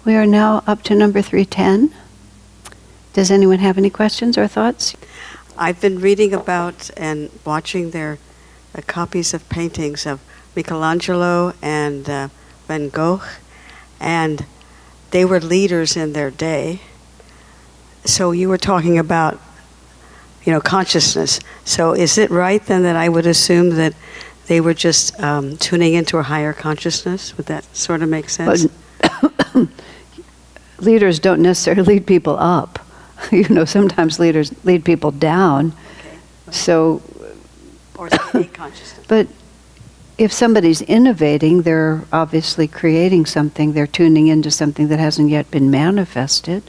We are now up to number 310. Does anyone have any questions or thoughts? I've been reading about and watching their copies of paintings of Michelangelo and Van Gogh, and they were leaders in their day. So you were talking about, consciousness. So is it right then that I would assume that they were just tuning into a higher consciousness? Would that sort of make sense? Leaders don't necessarily lead people up. Sometimes leaders lead people down. Okay. So, or state consciousness. But if somebody's innovating, they're obviously creating something. They're tuning into something that hasn't yet been manifested.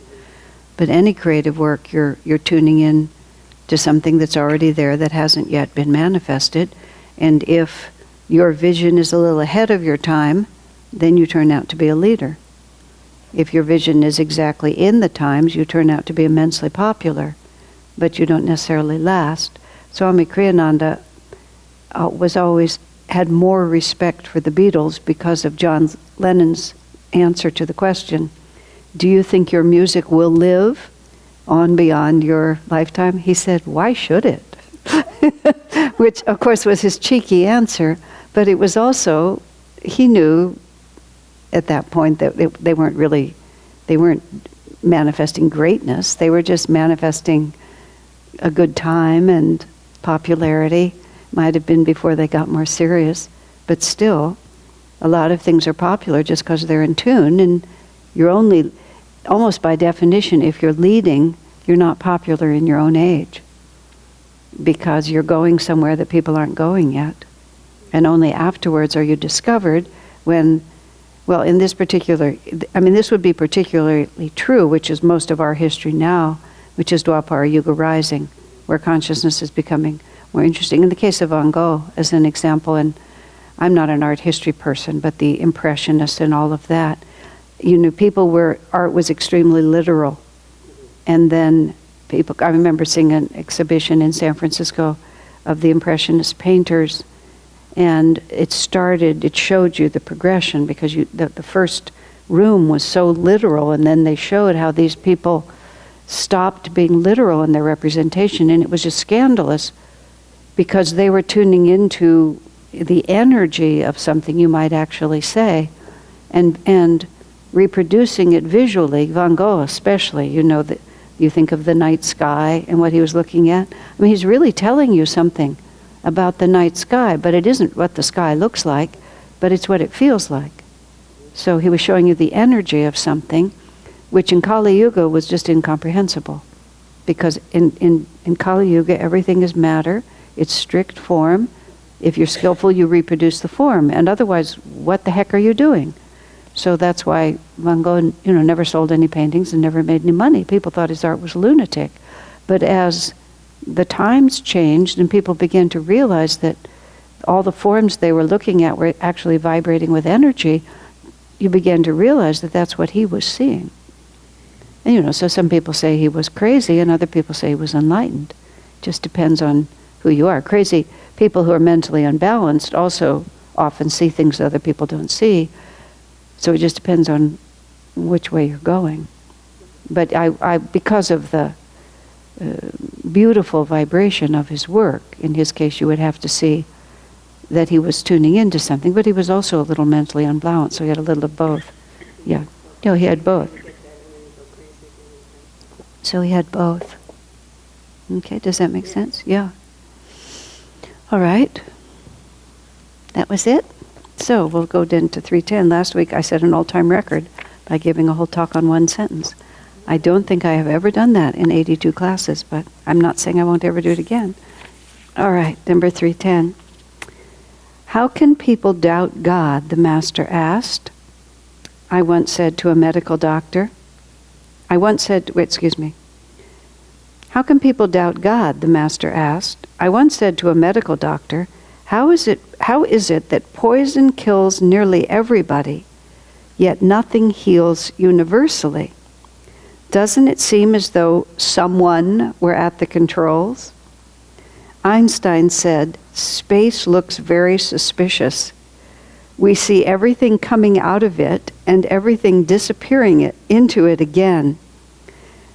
But any creative work, you're tuning in to something that's already there that hasn't yet been manifested. And if your vision is a little ahead of your time, then you turn out to be a leader. If your vision is exactly in the times, you turn out to be immensely popular, but you don't necessarily last. Swami Kriyananda had more respect for the Beatles because of John Lennon's answer to the question, do you think your music will live on beyond your lifetime? He said, why should it? Which, of course, was his cheeky answer, but it was also, he knew at that point that they weren't manifesting greatness. They were just manifesting a good time and popularity. Might have been before they got more serious, but still, a lot of things are popular just because they're in tune, and you're only, almost by definition, if you're leading, you're not popular in your own age, because you're going somewhere that people aren't going yet. And only afterwards are you discovered when, well, in this particular, this would be particularly true, which is most of our history now, which is Dwapara Yuga rising, where consciousness is becoming more interesting. In the case of Van Gogh, as an example, and I'm not an art history person, but the Impressionists and all of that, people were, art was extremely literal. And then I remember seeing an exhibition in San Francisco of the Impressionist painters, and it showed you the progression, because the first room was so literal, and then they showed how these people stopped being literal in their representation, and it was just scandalous, because they were tuning into the energy of something, you might actually say, and reproducing it visually. Van Gogh especially, you think of the night sky and what he was looking at. He's really telling you something about the night sky, but it isn't what the sky looks like, but it's what it feels like. So he was showing you the energy of something, which in Kali Yuga was just incomprehensible. Because in Kali Yuga, everything is matter, it's strict form. If you're skillful, you reproduce the form, and otherwise, what the heck are you doing? So that's why Van Gogh, never sold any paintings and never made any money. People thought his art was lunatic. But as the times changed and people began to realize that all the forms they were looking at were actually vibrating with energy, you began to realize that that's what he was seeing. And so some people say he was crazy and other people say he was enlightened. Just depends on who you are. Crazy people who are mentally unbalanced also often see things that other people don't see. So it just depends on which way you're going. But I because of the beautiful vibration of his work, in his case you would have to see that he was tuning into something, but he was also a little mentally unbalanced, so he had a little of both. Yeah, he had both. So he had both. Okay, does that make sense? Yeah. All right. That was it. So we'll go down to 310. Last week I set an all-time record by giving a whole talk on one sentence. I don't think I have ever done that in 82 classes, but I'm not saying I won't ever do it again. All right, number 310. How can people doubt God? The Master asked. I once said to a medical doctor, How can people doubt God? The Master asked. I once said to a medical doctor, How is it that poison kills nearly everybody, yet nothing heals universally? Doesn't it seem as though someone were at the controls? Einstein said, space looks very suspicious. We see everything coming out of it and everything disappearing into it again.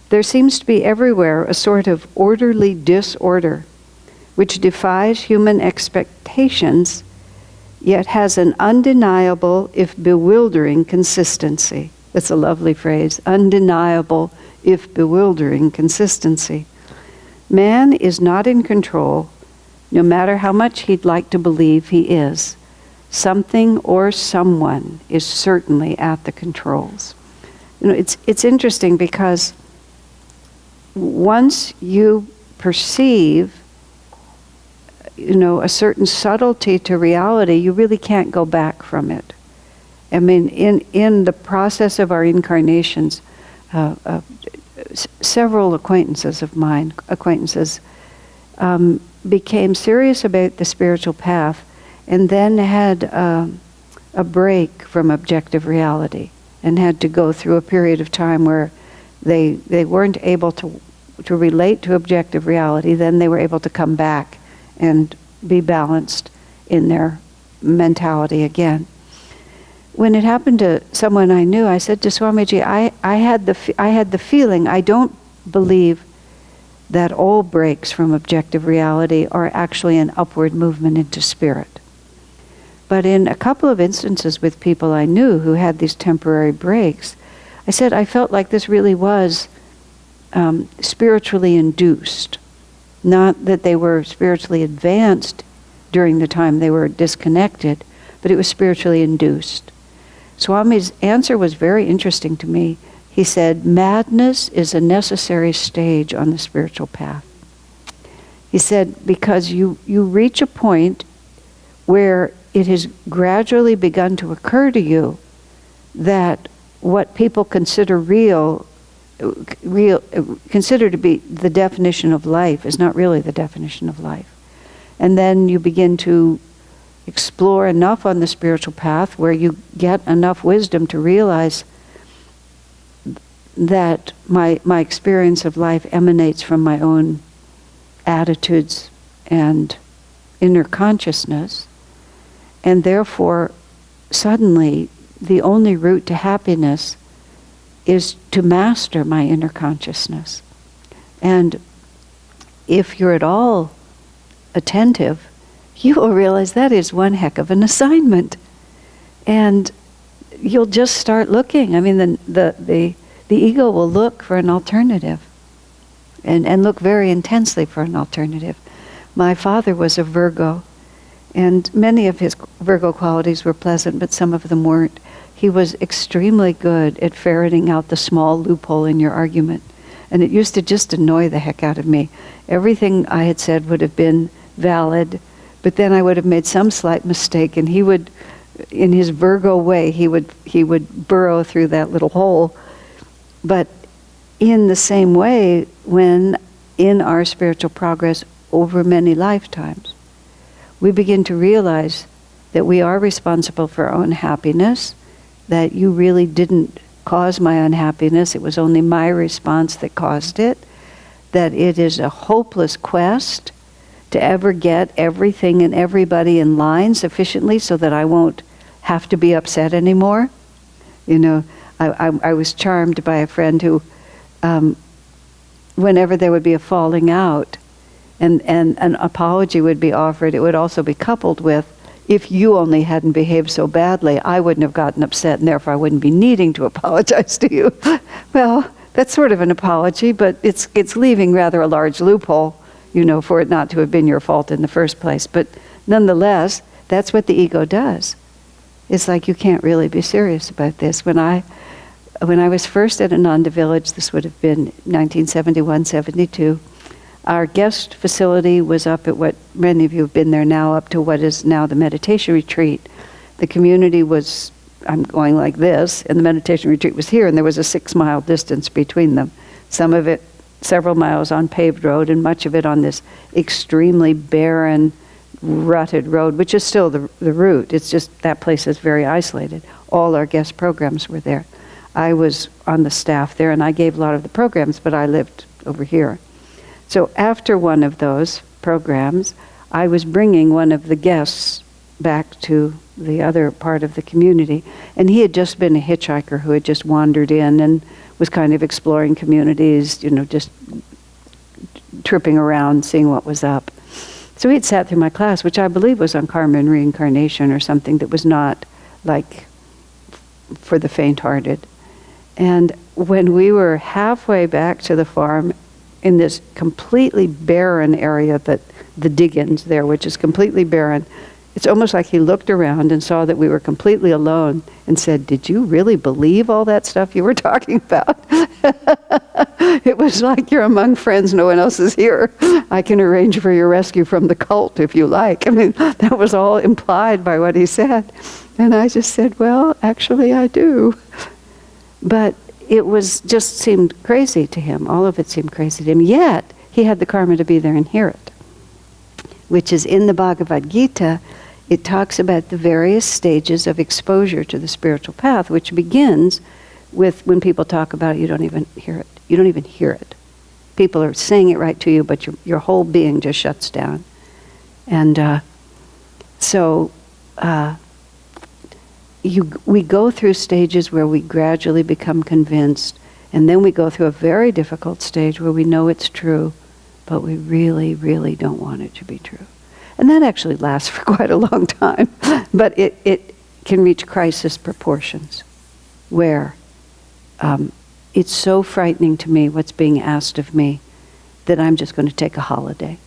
There seems to be everywhere a sort of orderly disorder, which defies human expectations, yet has an undeniable, if bewildering, consistency. That's a lovely phrase, undeniable, if bewildering, consistency. Man is not in control, no matter how much he'd like to believe he is. Something or someone is certainly at the controls. It's interesting because once you perceive, a certain subtlety to reality, you really can't go back from it. I mean, in the process of our incarnations, several acquaintances of mine, became serious about the spiritual path and then had a break from objective reality and had to go through a period of time where they weren't able to relate to objective reality. Then they were able to come back and be balanced in their mentality again. When it happened to someone I knew, I said to Swamiji, I had the feeling, I don't believe that all breaks from objective reality are actually an upward movement into spirit. But in a couple of instances with people I knew who had these temporary breaks, I said I felt like this really was spiritually induced. Not that they were spiritually advanced during the time they were disconnected, but it was spiritually induced. Swami's answer was very interesting to me. He said, madness is a necessary stage on the spiritual path. He said, because you reach a point where it has gradually begun to occur to you that what people consider consider to be the definition of life is not really the definition of life. And then you begin to explore enough on the spiritual path where you get enough wisdom to realize that my experience of life emanates from my own attitudes and inner consciousness, and therefore suddenly the only route to happiness is to master my inner consciousness. And if you're at all attentive, you will realize that is one heck of an assignment. And you'll just start looking. I mean, the ego will look for an alternative and look very intensely for an alternative. My father was a Virgo, and many of his Virgo qualities were pleasant, but some of them weren't. He was extremely good at ferreting out the small loophole in your argument. And it used to just annoy the heck out of me. Everything I had said would have been valid, but then I would have made some slight mistake, and he would, in his Virgo way, he would burrow through that little hole. But in the same way, when in our spiritual progress over many lifetimes, we begin to realize that we are responsible for our own happiness, that you really didn't cause my unhappiness, it was only my response that caused it, that it is a hopeless quest to ever get everything and everybody in line sufficiently so that I won't have to be upset anymore. I was charmed by a friend who, whenever there would be a falling out and an apology would be offered, it would also be coupled with, if you only hadn't behaved so badly, I wouldn't have gotten upset, and therefore I wouldn't be needing to apologize to you. Well, that's sort of an apology, but it's leaving rather a large loophole, for it not to have been your fault in the first place. But nonetheless, that's what the ego does. It's like, you can't really be serious about this. When I was first at Ananda Village, this would have been 1971-72, our guest facility was up at what many of you have been there now, up to what is now the meditation retreat. The community was, I'm going like this, and the meditation retreat was here, and there was a 6-mile distance between them. Some of it several miles on paved road, and much of it on this extremely barren, rutted road, which is still the route. It's just that place is very isolated. All our guest programs were there. I was on the staff there, and I gave a lot of the programs, but I lived over here. So after one of those programs, I was bringing one of the guests back to the other part of the community. And he had just been a hitchhiker who had just wandered in and was kind of exploring communities, just tripping around, seeing what was up. So he had sat through my class, which I believe was on karma and reincarnation or something that was not like for the faint-hearted. And when we were halfway back to the farm in this completely barren area, that the dig-ins there, which is completely barren, it's almost like he looked around and saw that we were completely alone and said, "Did you really believe all that stuff you were talking about?" It was like, "You're among friends, no one else is here. I can arrange for your rescue from the cult if you like." I mean, that was all implied by what he said. And I just said, "Well, actually I do." But it was just seemed crazy to him. All of it seemed crazy to him. Yet, he had the karma to be there and hear it. Which is in the Bhagavad Gita, it talks about the various stages of exposure to the spiritual path, which begins with when people talk about it, you don't even hear it. You don't even hear it. People are saying it right to you, but your whole being just shuts down. And we go through stages where we gradually become convinced, and then we go through a very difficult stage where we know it's true, but we really, really don't want it to be true. And that actually lasts for quite a long time. But it can reach crisis proportions where it's so frightening to me what's being asked of me that I'm just going to take a holiday.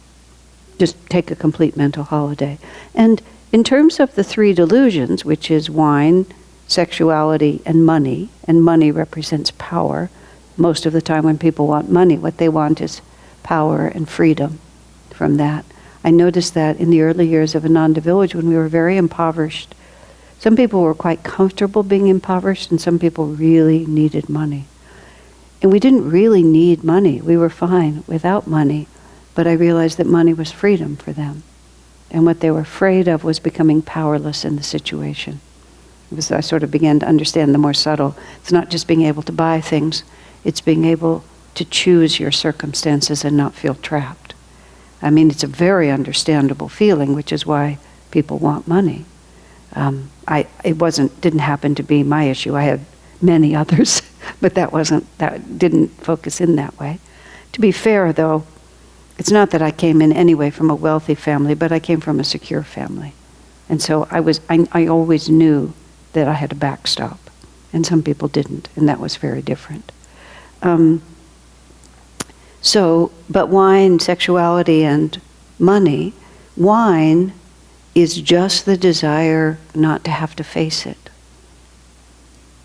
Just take a complete mental holiday. And in terms of the three delusions, which is wine, sexuality, and money represents power. Most of the time when people want money, what they want is power and freedom from that. I noticed that in the early years of Ananda Village when we were very impoverished. Some people were quite comfortable being impoverished and some people really needed money. And we didn't really need money. We were fine without money. But I realized that money was freedom for them. And what they were afraid of was becoming powerless in the situation. I sort of began to understand the more subtle. It's not just being able to buy things. It's being able to choose your circumstances and not feel trapped. I mean, it's a very understandable feeling, which is why people want money. It didn't happen to be my issue. I had many others, but that didn't focus in that way. To be fair, though, it's not that I came in any way from a wealthy family, but I came from a secure family. And so I always knew that I had a backstop, and some people didn't, and that was very different. But wine, sexuality, and money, wine is just the desire not to have to face it.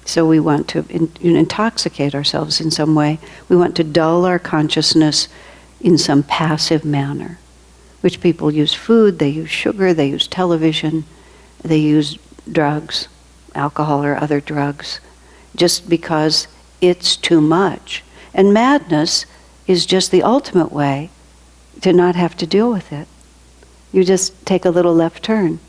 So we want to intoxicate ourselves in some way. We want to dull our consciousness in some passive manner, which people use food, they use sugar, they use television, they use drugs, alcohol or other drugs, just because it's too much. And madness is just the ultimate way to not have to deal with it. You just take a little left turn.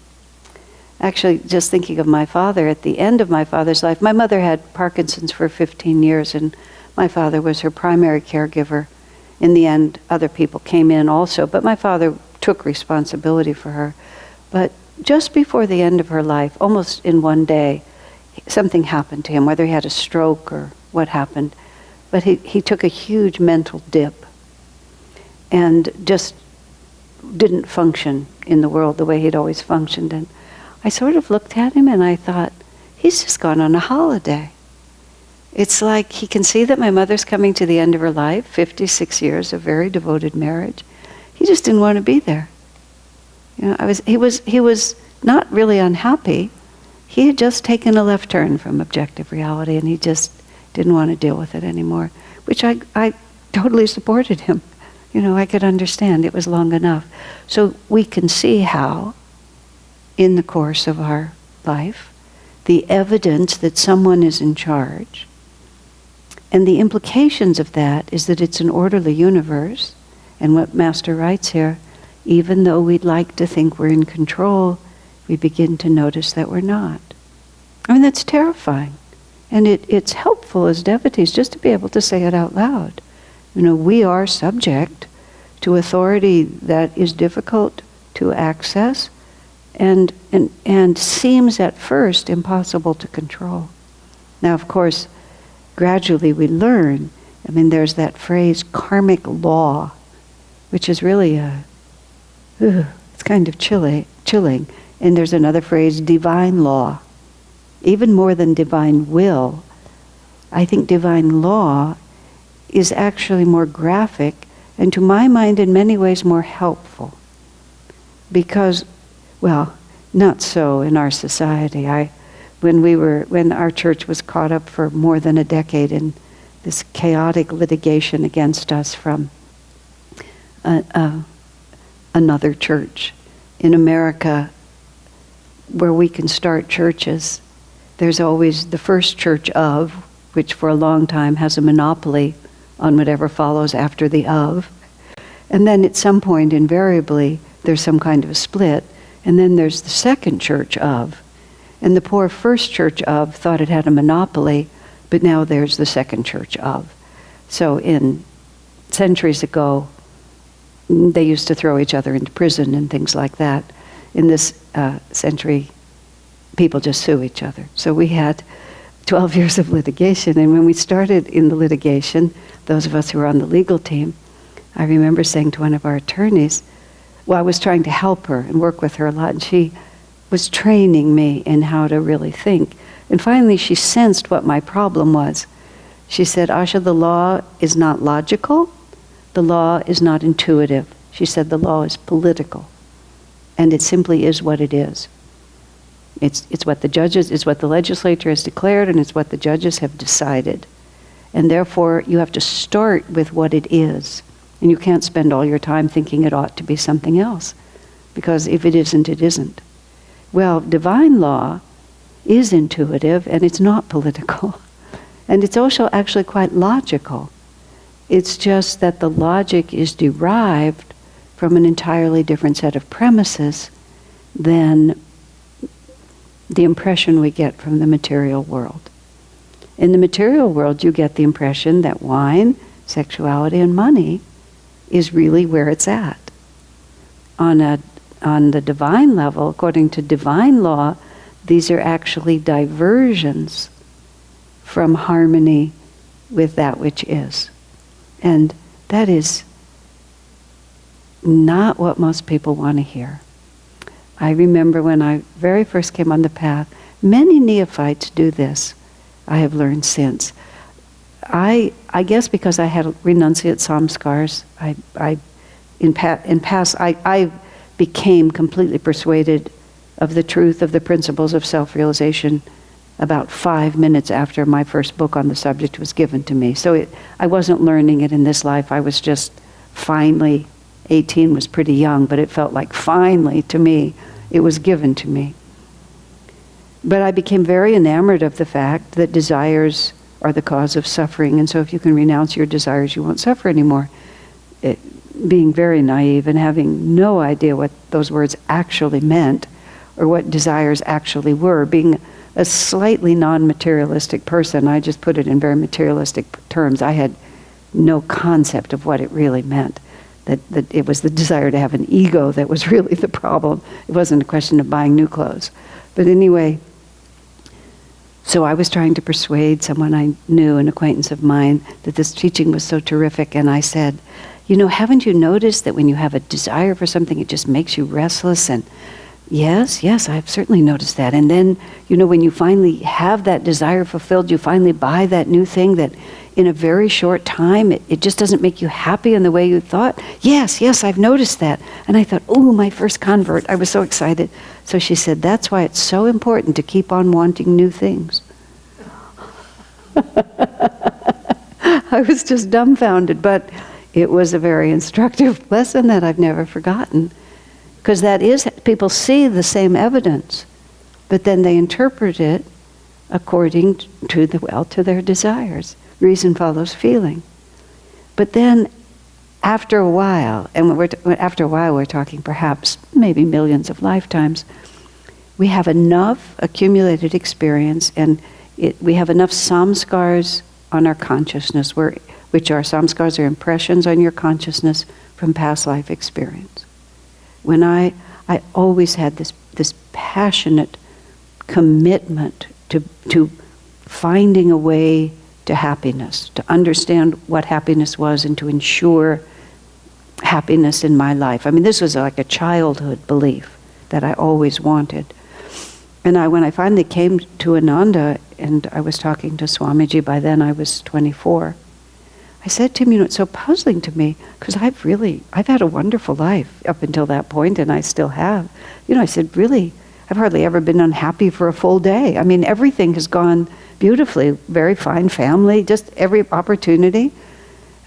Actually, just thinking of my father, at the end of my father's life, my mother had Parkinson's for 15 years, and my father was her primary caregiver. In the end, other people came in also, but my father took responsibility for her. But just before the end of her life, almost in one day, something happened to him, whether he had a stroke or what happened. But he took a huge mental dip and just didn't function in the world the way he'd always functioned. And I sort of looked at him and I thought, he's just gone on a holiday. It's like he can see that my mother's coming to the end of her life, 56 years of very devoted marriage. He just didn't want to be there. He was not really unhappy. He had just taken a left turn from objective reality and he just didn't want to deal with it anymore, which I totally supported him. I could understand. It was long enough. So we can see how, in the course of our life, the evidence that someone is in charge, and the implications of that is that it's an orderly universe, and what Master writes here, even though we'd like to think we're in control, we begin to notice that we're not. I mean, that's terrifying. And it's helpful as devotees just to be able to say it out loud. We are subject to authority that is difficult to access and seems at first impossible to control. Now, of course, gradually we learn. I mean, there's that phrase, karmic law, which is really it's kind of chilling. And there's another phrase, divine law. Even more than divine will, I think divine law is actually more graphic and, to my mind, in many ways more helpful. Because, well, not so in our society. When our church was caught up for more than a decade in this chaotic litigation against us from another church in America, where we can start churches, there's always the first church of, which for a long time has a monopoly on whatever follows after the of. And then at some point, invariably, there's some kind of a split. And then there's the second church of. And the poor first church of thought it had a monopoly, but now there's the second church of. So centuries ago, they used to throw each other into prison and things like that. In this century, people just sue each other. So we had 12 years of litigation, and when we started in the litigation, those of us who were on the legal team, I remember saying to one of our attorneys, well, I was trying to help her and work with her a lot, and she was training me in how to really think. And finally, she sensed what my problem was. She said, Asha, the law is not logical. The law is not intuitive. She said, the law is political. And it simply is what it is. It's what the legislature has declared, and it's what the judges have decided. And therefore, you have to start with what it is. And you can't spend all your time thinking it ought to be something else. Because if it isn't, it isn't. Well, divine law is intuitive, and it's not political. And it's also actually quite logical. It's just that the logic is derived from an entirely different set of premises than the impression we get from the material world. In the material world, you get the impression that wine, sexuality, and money is really where it's at. On the divine level, according to divine law, these are actually diversions from harmony with that which is. And that is not what most people want to hear. I remember when I very first came on the path, many neophytes do this, I have learned since. I guess because I had renunciate samskars, I became completely persuaded of the truth of the principles of self-realization about 5 minutes after my first book on the subject was given to me. So I wasn't learning it in this life. I was just finally, 18 was pretty young, but it felt like finally to me, it was given to me. But I became very enamored of the fact that desires are the cause of suffering, and so if you can renounce your desires, you won't suffer anymore. Being very naive and having no idea what those words actually meant or what desires actually were, being a slightly non-materialistic person, I just put it in very materialistic terms. I had no concept of what it really meant. That it was the desire to have an ego that was really the problem. It wasn't a question of buying new clothes. But anyway, so I was trying to persuade someone I knew, an acquaintance of mine, that this teaching was so terrific, and I said, haven't you noticed that when you have a desire for something, it just makes you restless? And yes, I've certainly noticed that. And then, when you finally have that desire fulfilled, you finally buy that new thing that in a very short time, it just doesn't make you happy in the way you thought. Yes, I've noticed that. And I thought, oh, my first convert. I was so excited. So she said, that's why it's so important to keep on wanting new things. I was just dumbfounded, but it was a very instructive lesson that I've never forgotten. Because that is, people see the same evidence, but then they interpret it according to their desires. Reason follows feeling. But then, after a while, and we're talking perhaps maybe millions of lifetimes, we have enough accumulated experience, and we have enough samskars on our consciousness, which are samskars are impressions on your consciousness from past life experience. When I always had this passionate commitment to finding a way to happiness, to understand what happiness was and to ensure happiness in my life. I mean, this was like a childhood belief that I always wanted. And when I finally came to Ananda, and I was talking to Swamiji, by then I was 24, I said to him, it's so puzzling to me, because I've had a wonderful life up until that point, and I still have. I said, really, I've hardly ever been unhappy for a full day. I mean, everything has gone beautifully, very fine family, just every opportunity.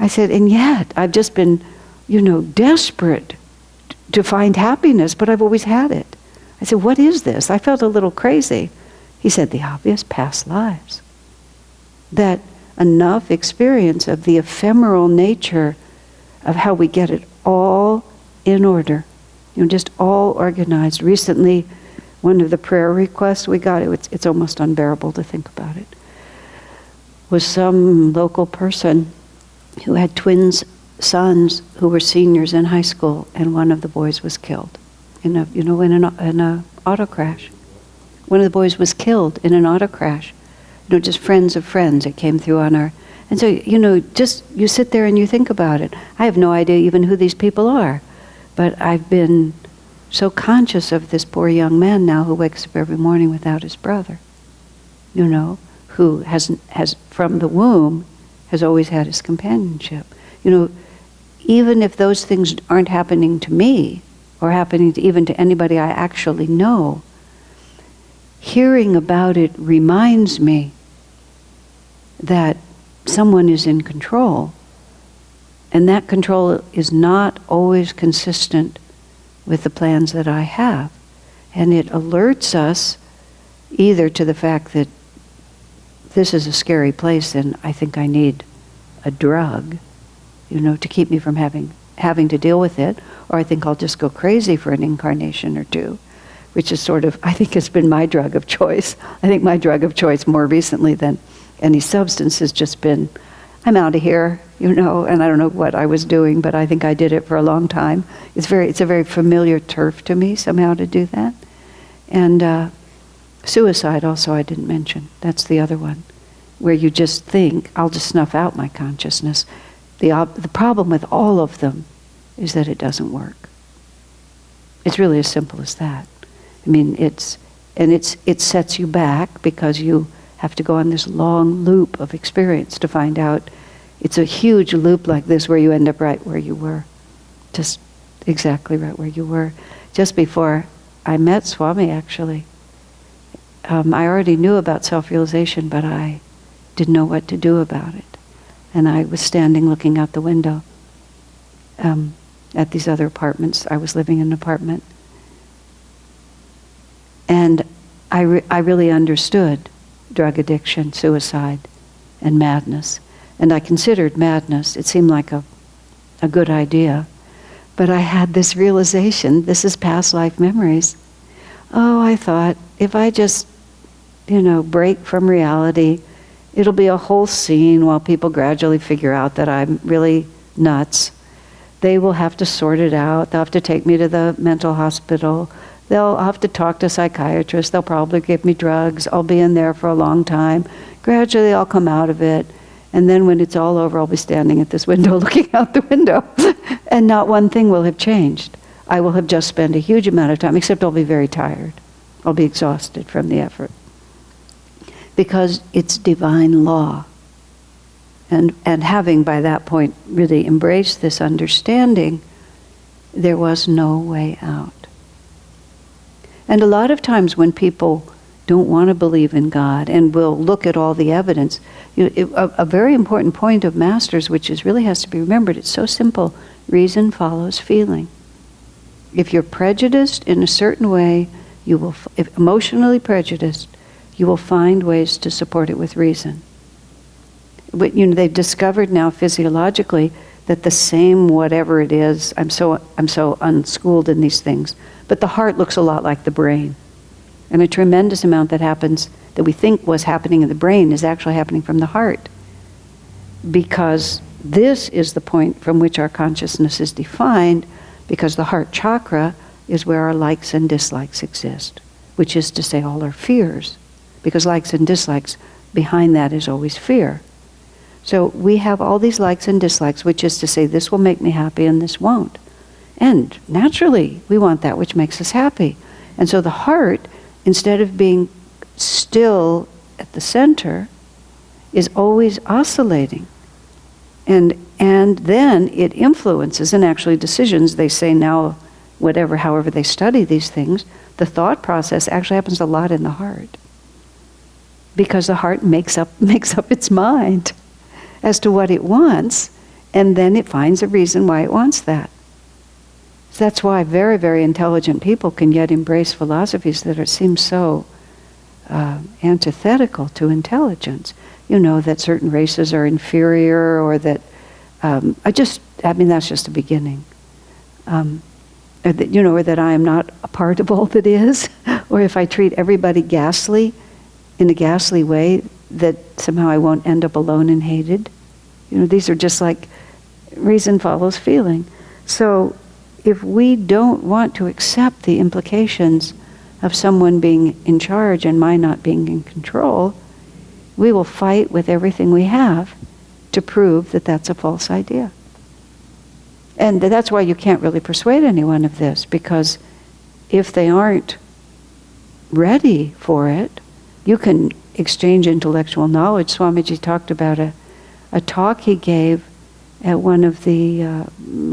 I said, and yet I've just been, desperate to find happiness, but I've always had it. I said, what is this? I felt a little crazy. He said, the obvious, past lives. That enough experience of the ephemeral nature of how we get it all in order, just all organized. Recently, one of the prayer requests we got, it's almost unbearable to think about it, was some local person who had twins sons who were seniors in high school, and one of the boys was killed in an auto crash. One of the boys was killed in an auto crash. Just friends of friends. It came through on our, and so just you sit there and you think about it. I have no idea even who these people are, but I've been so conscious of this poor young man now who wakes up every morning without his brother. Who has from the womb has always had his companionship. Even if those things aren't happening to me, or happening even to anybody I actually know, hearing about it reminds me that someone is in control, and that control is not always consistent with the plans that I have. And it alerts us either to the fact that this is a scary place and I think I need a drug, to keep me from having to deal with it, or I think I'll just go crazy for an incarnation or two, which is I think has been my drug of choice. I think my drug of choice more recently than any substance has just been, I'm out of here, and I don't know what I was doing, but I think I did it for a long time. It's a very familiar turf to me somehow to do that. And suicide also I didn't mention. That's the other one, where you just think, I'll just snuff out my consciousness. The problem with all of them is that it doesn't work. It's really as simple as that. I mean, it sets you back because you have to go on this long loop of experience to find out. It's a huge loop like this where you end up right where you were. Just exactly right where you were. Just before I met Swami, actually, I already knew about self-realization, but I didn't know what to do about it. And I was standing looking out the window at these other apartments. I was living in an apartment. And I really understood drug addiction, suicide, and madness. And I considered madness. It seemed like a good idea. But I had this realization, this is past life memories. Oh, I thought, if I just, break from reality, it'll be a whole scene while people gradually figure out that I'm really nuts. They will have to sort it out. They'll have to take me to the mental hospital. They'll have to talk to psychiatrists. They'll probably give me drugs. I'll be in there for a long time. Gradually I'll come out of it. And then when it's all over, I'll be standing at this window looking out the window. And not one thing will have changed. I will have just spent a huge amount of time, except I'll be very tired. I'll be exhausted from the effort. Because it's divine law. And having by that point really embraced this understanding, there was no way out. And a lot of times when people don't want to believe in God and will look at all the evidence, a very important point of Masters, which really has to be remembered, it's so simple: reason follows feeling. If you're prejudiced in a certain way, if emotionally prejudiced, you will find ways to support it with reason. They've discovered now physiologically that the same whatever it is, I'm so unschooled in these things, but the heart looks a lot like the brain. And a tremendous amount that happens, that we think was happening in the brain, is actually happening from the heart. Because this is the point from which our consciousness is defined, because the heart chakra is where our likes and dislikes exist, which is to say all our fears, because likes and dislikes, behind that is always fear. So we have all these likes and dislikes, which is to say this will make me happy and this won't. And naturally, we want that which makes us happy. And so the heart, instead of being still at the center, is always oscillating. And then it influences, and actually decisions, they say now, however they study these things, the thought process actually happens a lot in the heart. Because the heart makes up its mind as to what it wants, and then it finds a reason why it wants that. So that's why very, very intelligent people can yet embrace philosophies that seem so antithetical to intelligence. That certain races are inferior, or that that's just the beginning. Or that I am not a part of all that is, or if I treat everybody in a ghastly way, that somehow I won't end up alone and hated. These are just like reason follows feeling. So if we don't want to accept the implications of someone being in charge and my not being in control, we will fight with everything we have to prove that that's a false idea. And that's why you can't really persuade anyone of this, because if they aren't ready for it, you can exchange intellectual knowledge. Swamiji talked about a talk he gave at one of the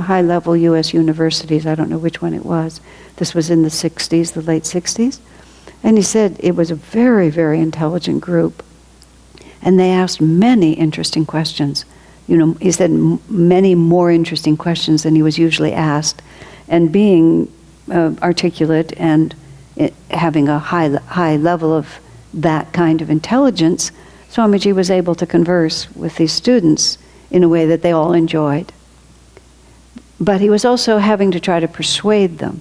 high-level U.S. universities. I don't know which one it was. This was in the 60s, the late 60s. And he said it was a very, very intelligent group. And they asked many interesting questions. He said many more interesting questions than he was usually asked. And being articulate and having a high level of that kind of intelligence, Swamiji was able to converse with these students in a way that they all enjoyed. But he was also having to try to persuade them.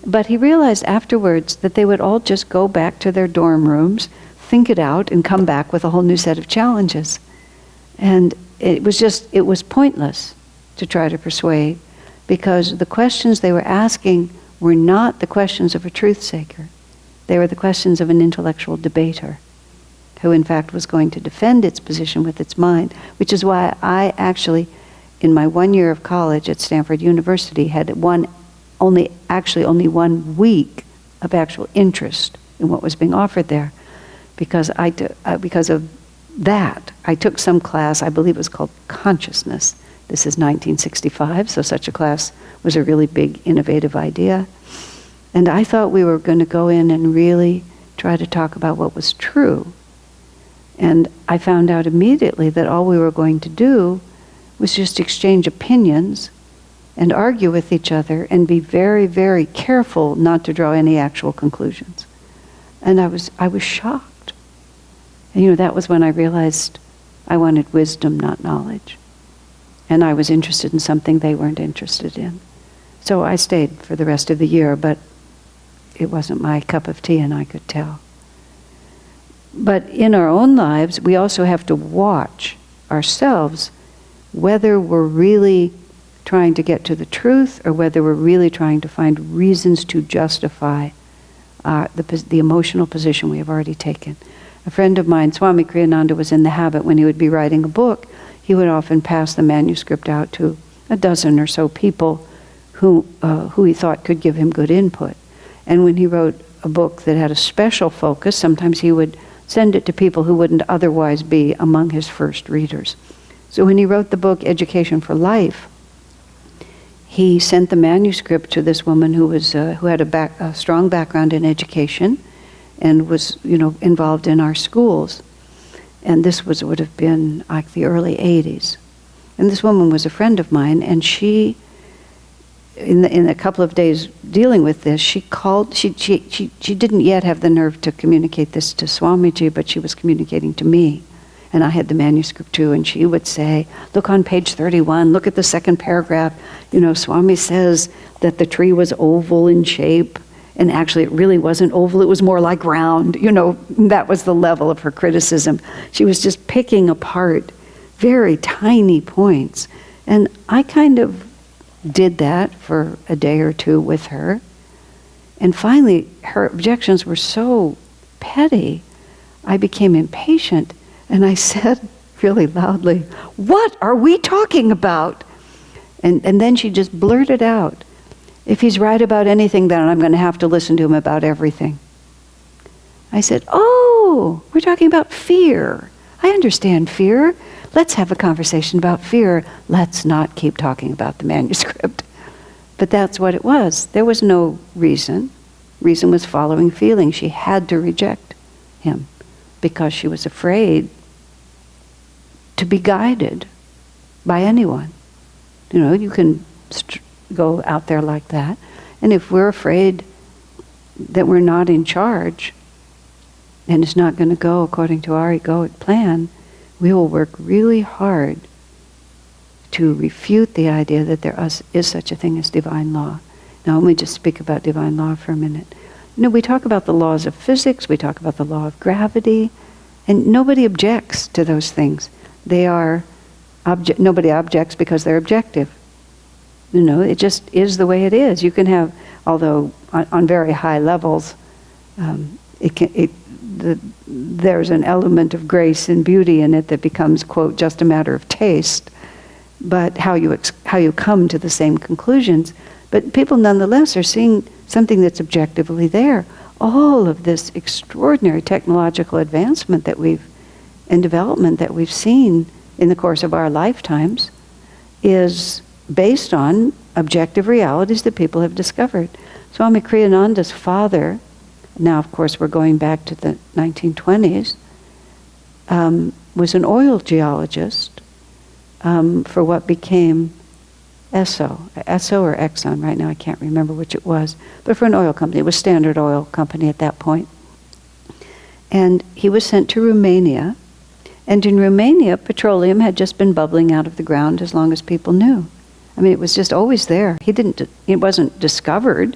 But he realized afterwards that they would all just go back to their dorm rooms, think it out, and come back with a whole new set of challenges. And it was pointless to try to persuade, because the questions they were asking were not the questions of a truth seeker. They were the questions of an intellectual debater, who in fact was going to defend its position with its mind, which is why I actually, in my 1 year of college at Stanford University, had only 1 week of actual interest in what was being offered there, because of that. I took some class, I believe it was called Consciousness. This is 1965, so such a class was a really big, innovative idea. And I thought we were going to go in and really try to talk about what was true. And I found out immediately that all we were going to do was just exchange opinions and argue with each other and be very, very careful not to draw any actual conclusions. And I was shocked. And that was when I realized I wanted wisdom, not knowledge. And I was interested in something they weren't interested in. So I stayed for the rest of the year, but it wasn't my cup of tea, and I could tell. But in our own lives, we also have to watch ourselves whether we're really trying to get to the truth, or whether we're really trying to find reasons to justify the emotional position we have already taken. A friend of mine, Swami Kriyananda, was in the habit, when he would be writing a book, he would often pass the manuscript out to a dozen or so people who he thought could give him good input. And when he wrote a book that had a special focus, sometimes he would send it to people who wouldn't otherwise be among his first readers. So when he wrote the book Education for Life, he sent the manuscript to this woman who had a strong background in education and was involved in our schools. And this would have been like the early 80s. And this woman was a friend of mine, and she, in a couple of days dealing with this, she didn't yet have the nerve to communicate this to Swamiji, but she was communicating to me. And I had the manuscript too, and she would say, look on page 31, look at the second paragraph. Swami says that the tree was oval in shape, and actually it really wasn't oval, it was more like round. That was the level of her criticism. She was just picking apart very tiny points. And I kind of did that for a day or two with her. And finally, her objections were so petty, I became impatient, and I said really loudly, "What are we talking about?" And then she just blurted out, "If he's right about anything, then I'm going to have to listen to him about everything." I said, "Oh, we're talking about fear. I understand fear. Let's have a conversation about fear. Let's not keep talking about the manuscript." But that's what it was. There was no reason. Reason was following feeling. She had to reject him because she was afraid to be guided by anyone. You know, you can go out there like that. And if we're afraid that we're not in charge and it's not going to go according to our egoic plan, we will work really hard to refute the idea that there is such a thing as divine law. Now let me just speak about divine law for a minute. You know, we talk about the laws of physics, we talk about the law of gravity, and nobody objects to those things. They are, nobody objects because they're objective. You know, it just is the way it is. You can have, although on very high levels, there's an element of grace and beauty in it that becomes, quote, just a matter of taste, but how you come to the same conclusions. But people nonetheless are seeing something that's objectively there. All of this extraordinary technological advancement and development that we've seen in the course of our lifetimes is based on objective realities that people have discovered. Swami Kriyananda's father, now of course we're going back to the 1920s, was an oil geologist for what became Esso or Exxon, right now I can't remember which it was, but for an oil company. It was Standard Oil Company at that point. And he was sent to Romania, and in Romania petroleum had just been bubbling out of the ground as long as people knew. I mean, it was just always there. It wasn't discovered.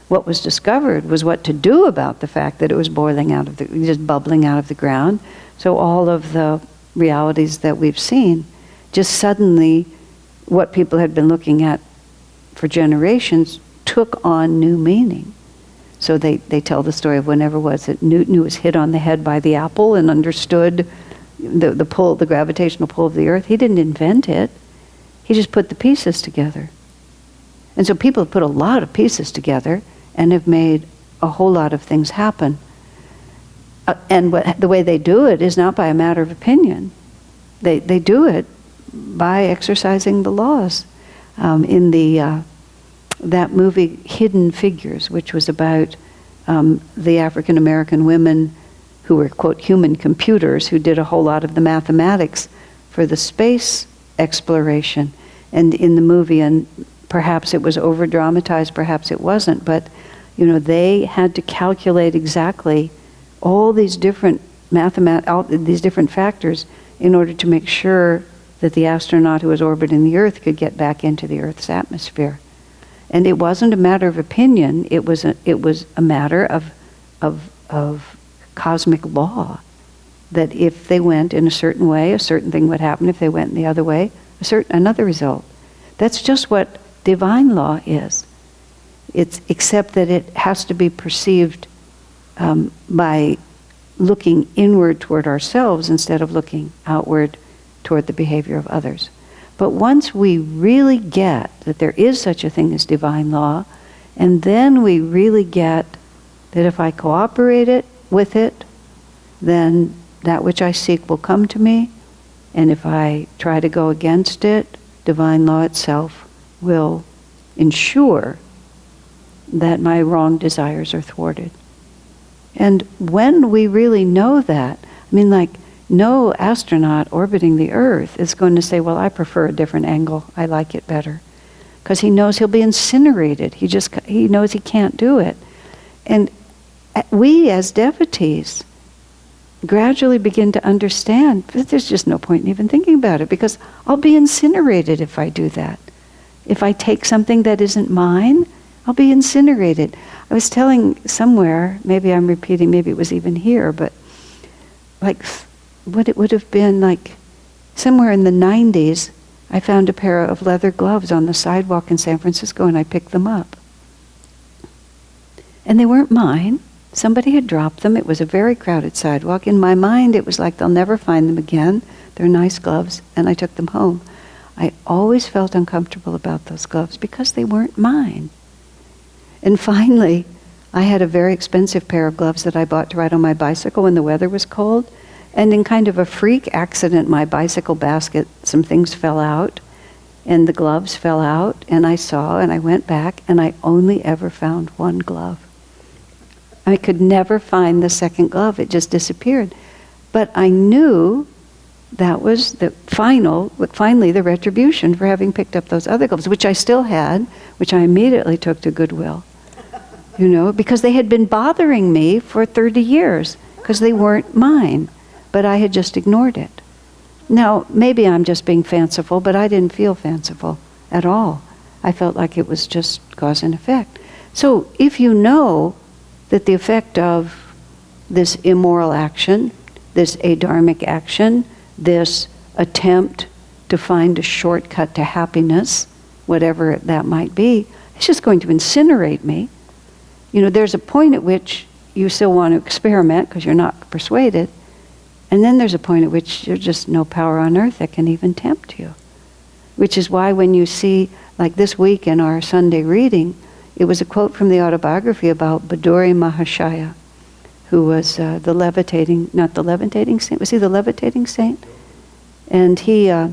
What was discovered was what to do about the fact that it was just bubbling out of the ground. So all of the realities that we've seen, just suddenly, what people had been looking at for generations took on new meaning. So they tell the story of whenever was it Newton was hit on the head by the apple and understood the gravitational pull of the earth. He didn't invent it. He just put the pieces together. And so people have put a lot of pieces together and have made a whole lot of things happen. And the way they do it is not by a matter of opinion. They do it by exercising the laws. In that movie Hidden Figures, which was about the African American women who were, quote, human computers, who did a whole lot of the mathematics for the space exploration. And in the movie, and perhaps it was over dramatized, perhaps it wasn't, but you know, they had to calculate exactly all these different these different factors in order to make sure that the astronaut who was orbiting the Earth could get back into the Earth's atmosphere. And it wasn't a matter of opinion, it was a matter of cosmic law, that if they went in a certain way, a certain thing would happen. If they went in the other way, another result. That's just what divine law is. It's except that it has to be perceived by looking inward toward ourselves instead of looking outward toward the behavior of others. But once we really get that there is such a thing as divine law, and then we really get that if I cooperate with it, then that which I seek will come to me, and if I try to go against it, divine law itself will ensure that my wrong desires are thwarted. And when we really know that, I mean, like, no astronaut orbiting the Earth is going to say, well, I prefer a different angle, I like it better. Because he knows he'll be incinerated. He knows he can't do it. And we as devotees gradually begin to understand that there's just no point in even thinking about it, because I'll be incinerated if I do that. If I take something that isn't mine, I'll be incinerated. I was telling somewhere, maybe I'm repeating, maybe it was even here, but like what it would have been like somewhere in the 90s, I found a pair of leather gloves on the sidewalk in San Francisco and I picked them up. And they weren't mine. Somebody had dropped them. It was a very crowded sidewalk. In my mind, it was like they'll never find them again. They're nice gloves, and I took them home. I always felt uncomfortable about those gloves because they weren't mine. And finally, I had a very expensive pair of gloves that I bought to ride on my bicycle when the weather was cold. And in kind of a freak accident, my bicycle basket, some things fell out, and the gloves fell out, and I saw, and I went back, and I only ever found one glove. I could never find the second glove. It just disappeared. But I knew that was finally the retribution for having picked up those other gloves, which I still had, which I immediately took to Goodwill. Because they had been bothering me for 30 years, because they weren't mine. But I had just ignored it. Now, maybe I'm just being fanciful, but I didn't feel fanciful at all. I felt like it was just cause and effect. So if you know that the effect of this immoral action, this adharmic action, this attempt to find a shortcut to happiness, whatever that might be, it's just going to incinerate me. There's a point at which you still want to experiment because you're not persuaded. And then there's a point at which there's just no power on earth that can even tempt you. Which is why when you see, like this week in our Sunday reading, it was a quote from the autobiography about Baduri Mahashaya, who was not the levitating saint, was he the levitating saint? And he, as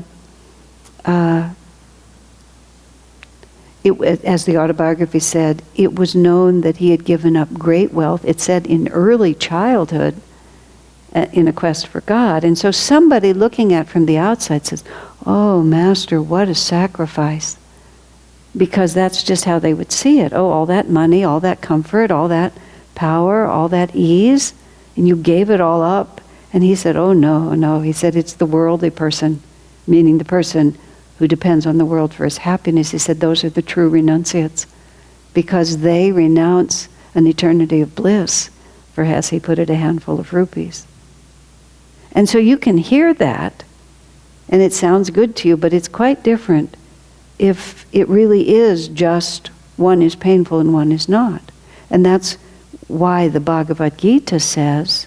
the autobiography said, it was known that he had given up great wealth, it said in early childhood, in a quest for God. And so somebody looking at from the outside says, oh, Master, what a sacrifice. Because that's just how they would see it. Oh, all that money, all that comfort, all that power, all that ease, and you gave it all up. And he said, oh, no. He said, it's the worldly person, meaning the person who depends on the world for his happiness. He said, those are the true renunciates, because they renounce an eternity of bliss for, as he put it, a handful of rupees. And so you can hear that, and it sounds good to you, but it's quite different if it really is just one is painful and one is not. And that's why the Bhagavad Gita says,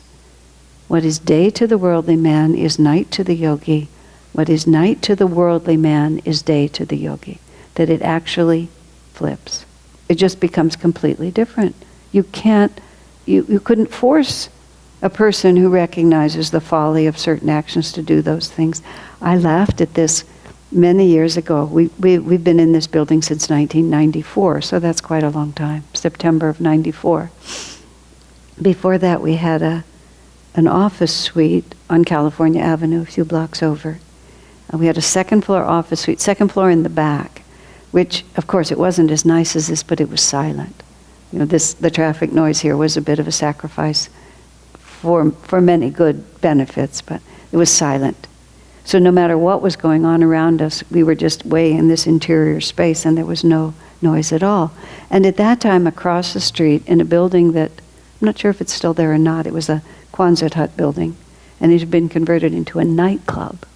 what is day to the worldly man is night to the yogi. What is night to the worldly man is day to the yogi. That it actually flips. It just becomes completely different. You couldn't force a person who recognizes the folly of certain actions to do those things. I laughed at this many years ago. We've been in this building since 1994, so that's quite a long time, September of 94. Before that, we had an office suite on California Avenue, a few blocks over. We had a second floor office suite, second floor in the back, which, of course, it wasn't as nice as this, but it was silent. The traffic noise here was a bit of a sacrifice for many good benefits, but it was silent. So no matter what was going on around us, we were just way in this interior space, and there was no noise at all. And at that time, across the street, in a building that, I'm not sure if it's still there or not, it was a Quonset hut building, and it had been converted into a nightclub,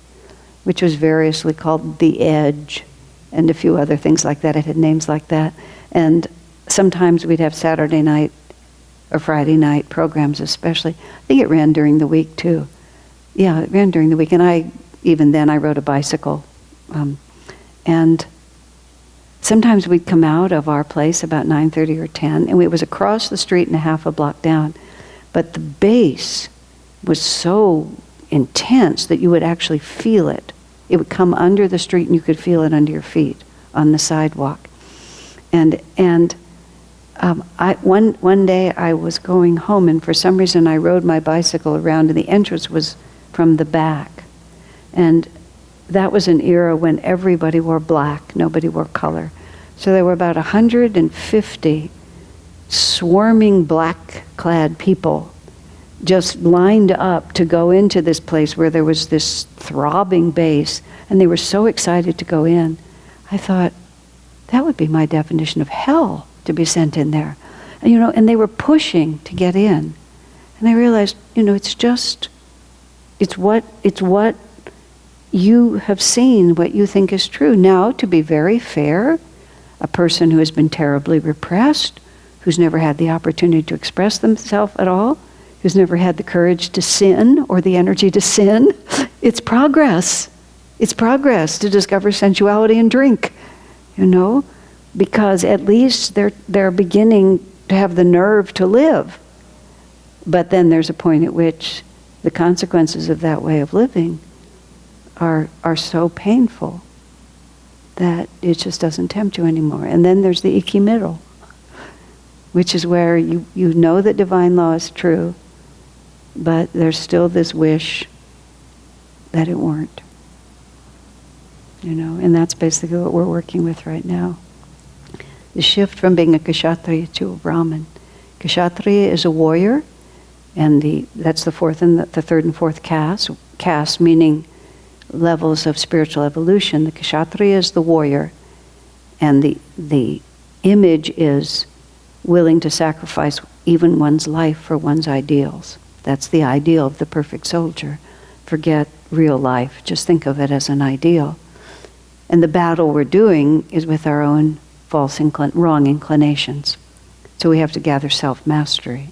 which was variously called The Edge, and a few other things like that. It had names like that. And sometimes we'd have Saturday night or Friday night programs especially. I think it ran during the week too. Yeah, it ran during the week. And I rode a bicycle. And sometimes we'd come out of our place about 9:30 or 10, and it was across the street and a half a block down. But the bass was so intense that you would actually feel it. It would come under the street and you could feel it under your feet on the sidewalk. One day I was going home, and for some reason I rode my bicycle around, and the entrance was from the back. And that was an era when everybody wore black, nobody wore color. So there were about 150 swarming black-clad people just lined up to go into this place where there was this throbbing bass, and they were so excited to go in. I thought, that would be my definition of hell, to be sent in there. And they were pushing to get in. And I realized, it's what you have seen, what you think is true. Now, to be very fair, a person who has been terribly repressed, who's never had the opportunity to express themselves at all, who's never had the courage to sin or the energy to sin. It's progress. It's progress to discover sensuality and drink, because at least they're beginning to have the nerve to live. But then there's a point at which the consequences of that way of living are so painful that it just doesn't tempt you anymore. And then there's the icky middle, which is where you know that divine law is true, but there's still this wish that it weren't. And that's basically what we're working with right now. The shift from being a kshatriya to a brahmin. Kshatriya is a warrior, and that's the third and fourth caste, meaning levels of spiritual evolution. The kshatriya is the warrior, and the image is willing to sacrifice even one's life for one's ideals. That's the ideal of the perfect soldier. Forget real life. Just think of it as an ideal. And the battle we're doing is with our own wrong inclinations. So we have to gather self-mastery.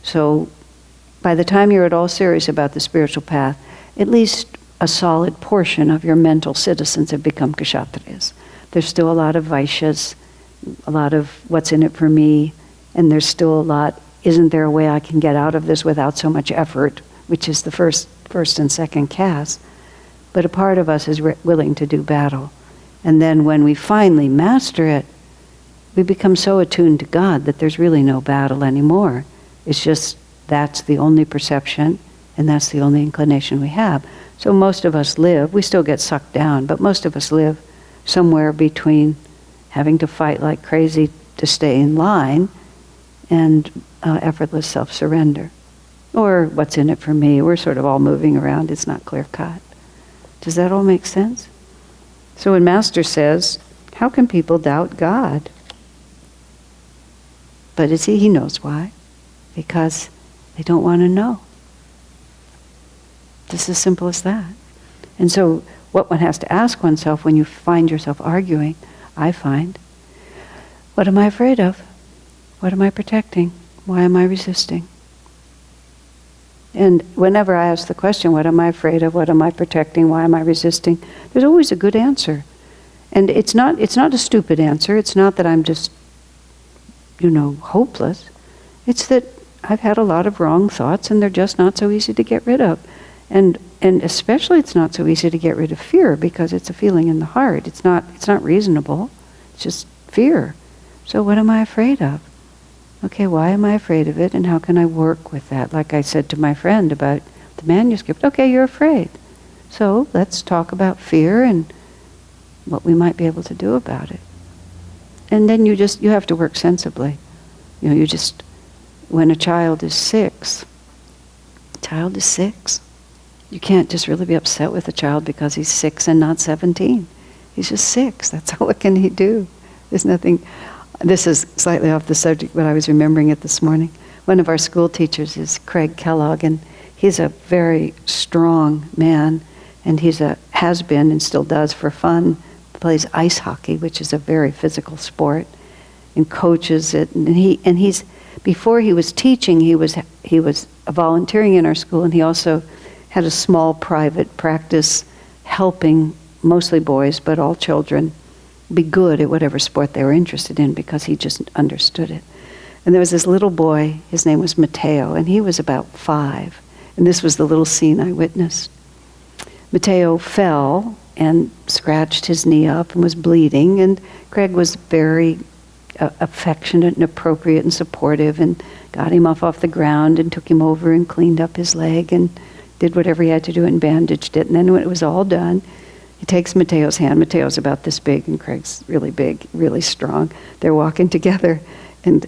So by the time you're at all serious about the spiritual path, at least a solid portion of your mental citizens have become kshatriyas. There's still a lot of vaishyas, a lot of what's in it for me, and there's still a lot, isn't there a way I can get out of this without so much effort, which is the first and second caste. But a part of us is willing to do battle. And then when we finally master it, we become so attuned to God that there's really no battle anymore. It's just that's the only perception, and that's the only inclination we have. So most of us live, we still get sucked down, but most of us live somewhere between having to fight like crazy to stay in line and effortless self-surrender. Or what's in it for me? We're sort of all moving around. It's not clear-cut. Does that all make sense? So when Master says, how can people doubt God? But he knows why. Because they don't want to know. Just as simple as that. And so what one has to ask oneself when you find yourself arguing, I find, what am I afraid of? What am I protecting? Why am I resisting? And whenever I ask the question, what am I afraid of? What am I protecting? Why am I resisting? There's always a good answer. And it's not a stupid answer. It's not that I'm just, hopeless. It's that I've had a lot of wrong thoughts and they're just not so easy to get rid of. And especially it's not so easy to get rid of fear because it's a feeling in the heart. It's not reasonable. It's just fear. So what am I afraid of? Okay, why am I afraid of it, and how can I work with that? Like I said to my friend about the manuscript, okay, you're afraid. So let's talk about fear and what we might be able to do about it. And then you have to work sensibly. When a child is 6, you can't just really be upset with a child because he's 6 and not 17. He's just 6, that's all. What can he do? There's nothing. This is slightly off the subject, but I was remembering it this morning. One of our school teachers is Craig Kellogg, and he's a very strong man, and has been and still does for fun, plays ice hockey, which is a very physical sport, and coaches it. And he's before he was teaching, he was volunteering in our school, and he also had a small private practice helping mostly boys, but all children, be good at whatever sport they were interested in because he just understood it. And there was this little boy, his name was Mateo, and he was about 5. And this was the little scene I witnessed. Mateo fell and scratched his knee up and was bleeding, and Craig was very affectionate and appropriate and supportive and got him off the ground and took him over and cleaned up his leg and did whatever he had to do and bandaged it. And then when it was all done, he takes Mateo's hand. Mateo's about this big, and Craig's really big, really strong. They're walking together, and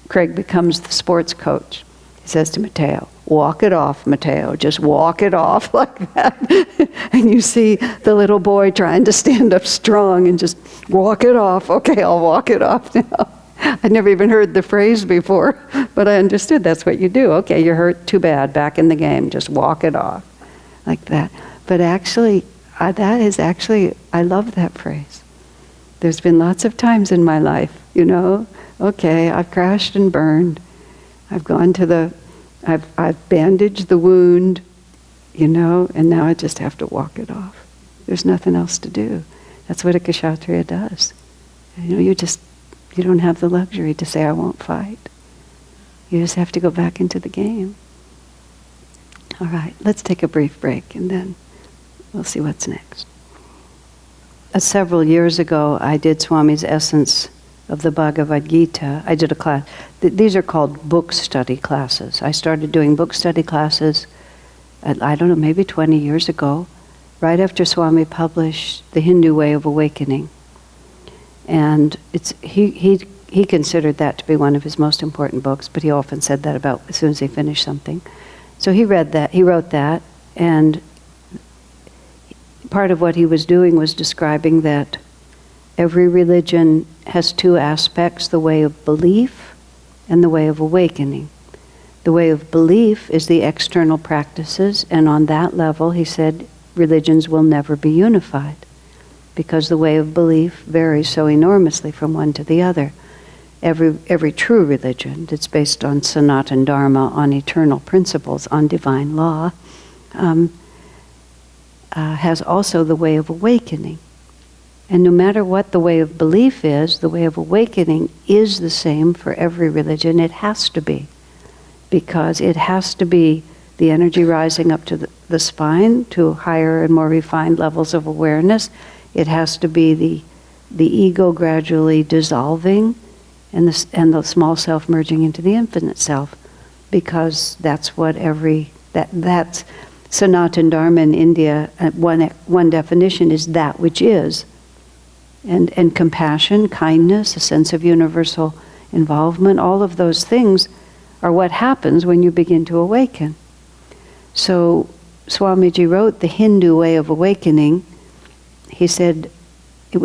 Craig becomes the sports coach. He says to Mateo, "Walk it off, Mateo. Just walk it off," like that. And you see the little boy trying to stand up strong and just walk it off. Okay, I'll walk it off now. I'd never even heard the phrase before, but I understood that's what you do. Okay, you're hurt, too bad, back in the game. Just walk it off, like that. But actually, I love that phrase. There's been lots of times in my life, okay, I've crashed and burned. I've gone to I've bandaged the wound, and now I just have to walk it off. There's nothing else to do. That's what a kshatriya does. You don't have the luxury to say, I won't fight. You just have to go back into the game. All right, let's take a brief break and then we'll see what's next. Several years ago, I did Swami's Essence of the Bhagavad Gita. I did a class. These are called book study classes. I started doing book study classes, I don't know, maybe 20 years ago, right after Swami published The Hindu Way of Awakening. And he considered that to be one of his most important books, but he often said that about as soon as he finished something. So he wrote that, and part of what he was doing was describing that every religion has two aspects, the way of belief and the way of awakening. The way of belief is the external practices, and on that level, he said, religions will never be unified, because the way of belief varies so enormously from one to the other. Every true religion that's based on Sanatana Dharma, on eternal principles, on divine law, has also the way of awakening. And no matter what the way of belief is, the way of awakening is the same for every religion. It has to be. Because it has to be the energy rising up to the spine, to higher and more refined levels of awareness. It has to be the ego gradually dissolving, and the small self merging into the infinite self, because that's what that's Sanatana Dharma in India. One definition is that which is, and compassion, kindness, a sense of universal involvement. All of those things are what happens when you begin to awaken. So Swamiji wrote The Hindu Way of Awakening. He said he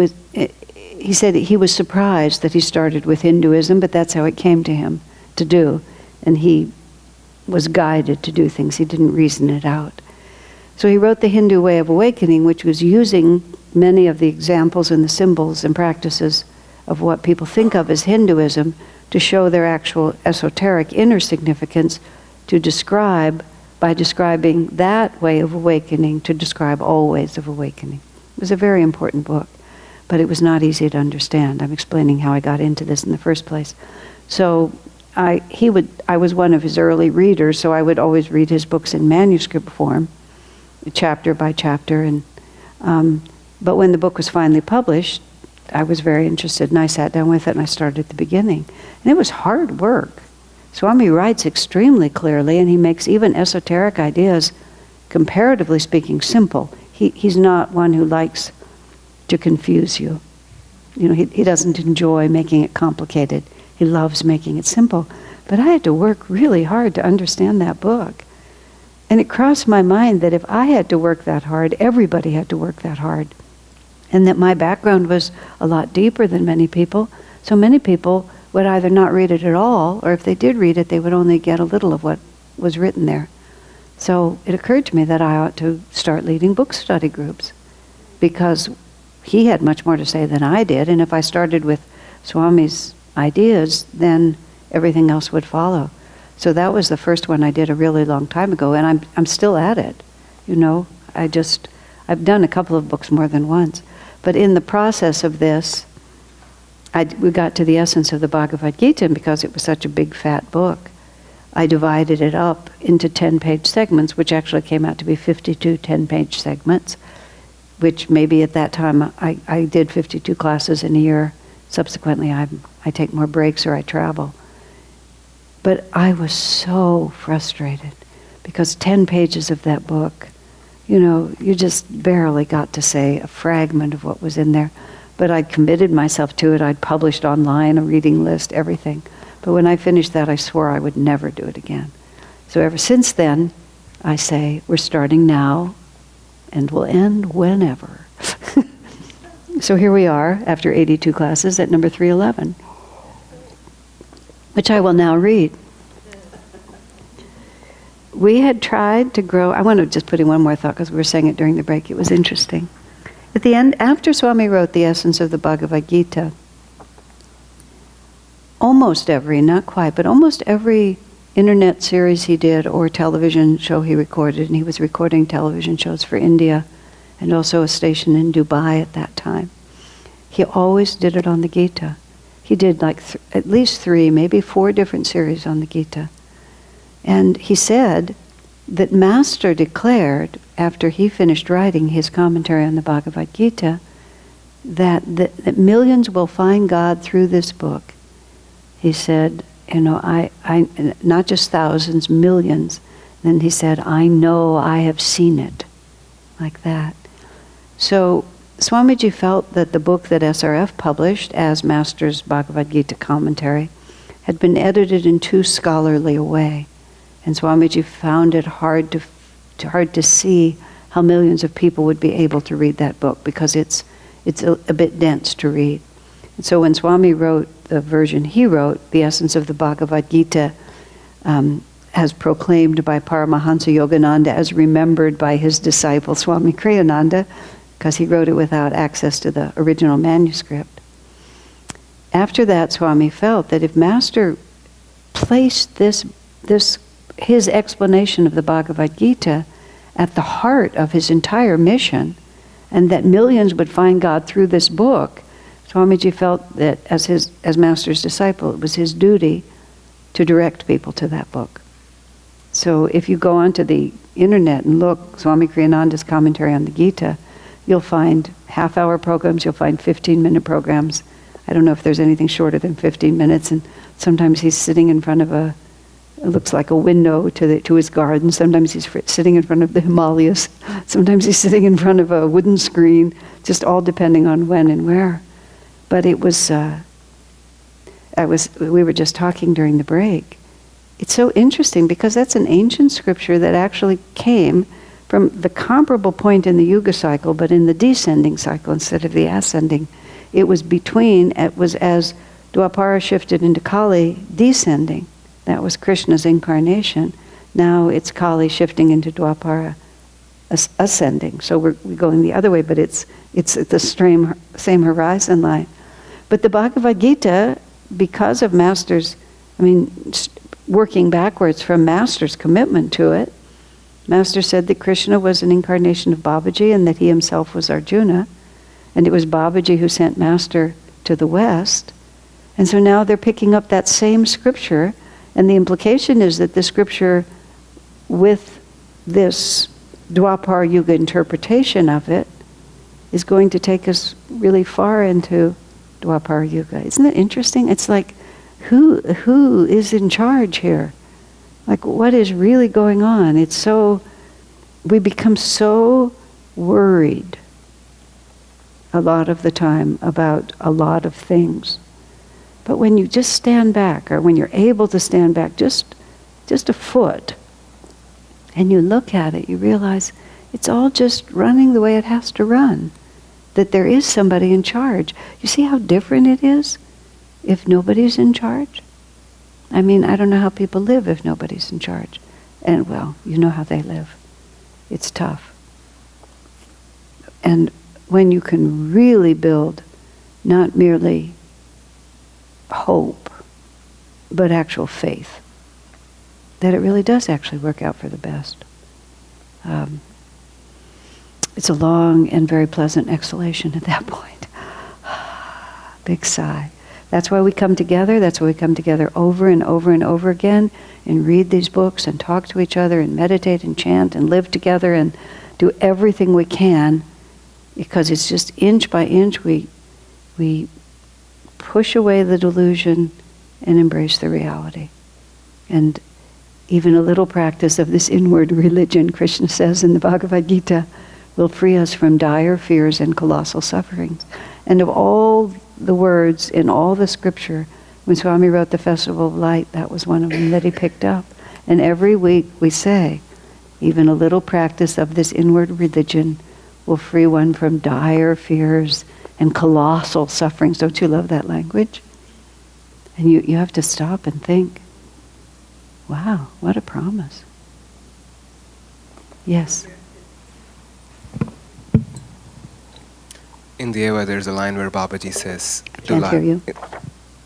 was surprised that he started with Hinduism, but that's how it came to him to do. And he was guided to do things. He didn't reason it out. So he wrote The Hindu Way of Awakening, which was using many of the examples and the symbols and practices of what people think of as Hinduism to show their actual esoteric inner significance, by describing that way of awakening, to describe all ways of awakening. It was a very important book, but it was not easy to understand. I'm explaining how I got into this in the first place. So I was one of his early readers, so I would always read his books in manuscript form, chapter by chapter. But when the book was finally published, I was very interested, and I sat down with it, and I started at the beginning. And it was hard work. Swami writes extremely clearly, and he makes even esoteric ideas, comparatively speaking, simple. He's not one who likes to confuse you. He doesn't enjoy making it complicated. He loves making it simple. But I had to work really hard to understand that book. And it crossed my mind that if I had to work that hard, everybody had to work that hard. And that my background was a lot deeper than many people. So many people would either not read it at all, or if they did read it, they would only get a little of what was written there. So it occurred to me that I ought to start leading book study groups, because he had much more to say than I did, and if I started with Swami's ideas, then everything else would follow. So that was the first one I did a really long time ago, and I'm still at it. I've done a couple of books more than once. But in the process of this, we got to the essence of the Bhagavad Gita, and because it was such a big, fat book, I divided it up into 10-page segments, which actually came out to be 52 10-page segments, which maybe at that time I did 52 classes in a year. Subsequently, I take more breaks or I travel. But I was so frustrated because 10 pages of that book, you just barely got to say a fragment of what was in there. But I'd committed myself to it. I'd published online a reading list, everything. But when I finished that, I swore I would never do it again. So ever since then, I say, we're starting now and we'll end whenever. So here we are, after 82 classes, at number 311, which I will now read. We had tried to grow, I want to just put in one more thought because we were saying it during the break. It was interesting. At the end, after Swami wrote the essence of the Bhagavad Gita, almost every, not quite, but almost every internet series he did or television show he recorded, and he was recording television shows for India and also a station in Dubai at that time, he always did it on the Gita. He did like at least 3, maybe 4 different series on the Gita. And he said that Master declared, after he finished writing his commentary on the Bhagavad Gita, that millions will find God through this book. He said, I not just thousands, millions. Then he said, I know, I have seen it. Like that. So Swamiji felt that the book that SRF published as Master's Bhagavad Gita commentary had been edited in too scholarly a way. And Swamiji found it hard to see how millions of people would be able to read that book, because it's a bit dense to read. And so when Swami wrote the version he wrote, the essence of the Bhagavad Gita, as proclaimed by Paramhansa Yogananda, as remembered by his disciple Swami Kriyananda, because he wrote it without access to the original manuscript. After that, Swami felt that if Master placed his explanation of the Bhagavad Gita at the heart of his entire mission, and that millions would find God through this book, Swamiji felt that as Master's disciple, it was his duty to direct people to that book. So if you go onto the internet and look, Swami Kriyananda's commentary on the Gita, you'll find half-hour programs, you'll find 15-minute programs. I don't know if there's anything shorter than 15 minutes, and sometimes he's sitting in front of it looks like a window to his garden. Sometimes he's sitting in front of the Himalayas. Sometimes he's sitting in front of a wooden screen, just all depending on when and where. But it was, we were just talking during the break. It's so interesting because that's an ancient scripture that actually came from the comparable point in the Yuga cycle, but in the descending cycle instead of the ascending. It was as Dwapara shifted into Kali, descending. That was Krishna's incarnation. Now it's Kali shifting into Dwapara, ascending. So we're going the other way, but it's at the same horizon line. But the Bhagavad Gita, because of Master's, working backwards from Master's commitment to it, Master said that Krishna was an incarnation of Babaji and that he himself was Arjuna. And it was Babaji who sent Master to the West. And so now they're picking up that same scripture, and the implication is that the scripture, with this Dwapar Yuga interpretation of it, is going to take us really far into Dwapar Yuga. Isn't that interesting? It's like, who is in charge here? Like, what is really going on? We become so worried a lot of the time about a lot of things. But when you just stand back, or when you're able to stand back just a foot, and you look at it, you realize it's all just running the way it has to run. That there is somebody in charge. You see how different it is if nobody's in charge? I don't know how people live if nobody's in charge. And well, you know how they live. It's tough. And when you can really build not merely hope, but actual faith, that it really does actually work out for the best. It's a long and very pleasant exhalation at that point. Big sigh. That's why we come together. That's why we come together over and over and over again and read these books and talk to each other and meditate and chant and live together and do everything we can, because it's just inch by inch we push away the delusion and embrace the reality. And even a little practice of this inward religion, Krishna says in the Bhagavad Gita, will free us from dire fears and colossal sufferings. And of all the words in all the scripture, when Swami wrote the Festival of Light, that was one of them that he picked up. And every week we say, even a little practice of this inward religion will free one from dire fears and colossal sufferings. Don't you love that language? And you have to stop and think, wow, what a promise. Yes. In the Eva, there's a line where Babaji says... Can't hear you.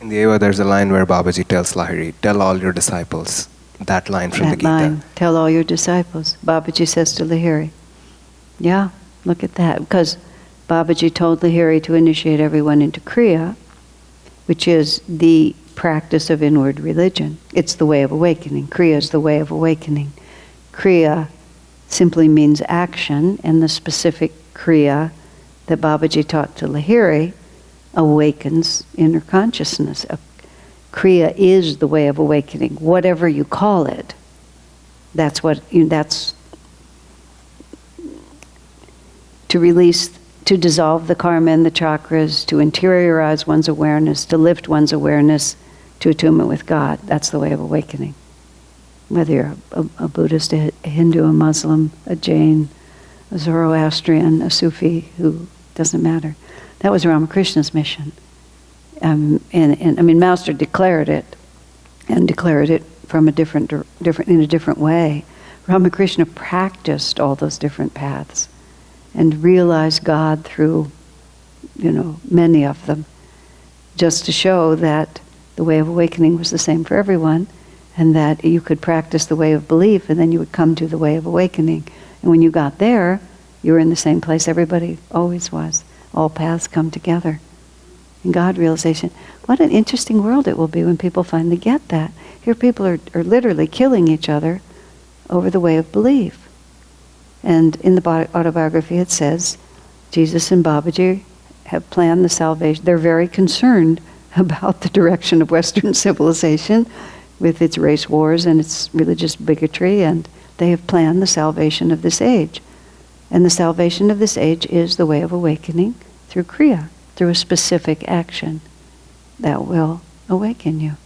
In the Eva, there's a line where Babaji tells Lahiri, tell all your disciples. That line from the Gita. Line, tell all your disciples. Babaji says to Lahiri. Yeah, look at that. Because Babaji told Lahiri to initiate everyone into Kriya, which is the practice of inward religion. It's the way of awakening. Kriya is the way of awakening. Kriya simply means action, and the specific Kriya that Babaji taught to Lahiri awakens inner consciousness. Kriya is the way of awakening, whatever you call it. That's to release, to dissolve the karma and the chakras, to interiorize one's awareness, to lift one's awareness to attunement with God. That's the way of awakening. Whether you're a Buddhist, a Hindu, a Muslim, a Jain, a Zoroastrian, a Sufi, who doesn't matter. That was Ramakrishna's mission. And I mean, Master declared it, and declared it from in a different way. Ramakrishna practiced all those different paths and realized God through, many of them, just to show that the way of awakening was the same for everyone, and that you could practice the way of belief, and then you would come to the way of awakening. And when you got there, you were in the same place everybody always was. All paths come together. In God realization. What an interesting world it will be when people finally get that. Here people are literally killing each other over the way of belief. And in the autobiography it says, Jesus and Babaji have planned the salvation. They're very concerned about the direction of Western civilization with its race wars and its religious bigotry, and they have planned the salvation of this age. And the salvation of this age is the way of awakening through Kriya, through a specific action that will awaken you.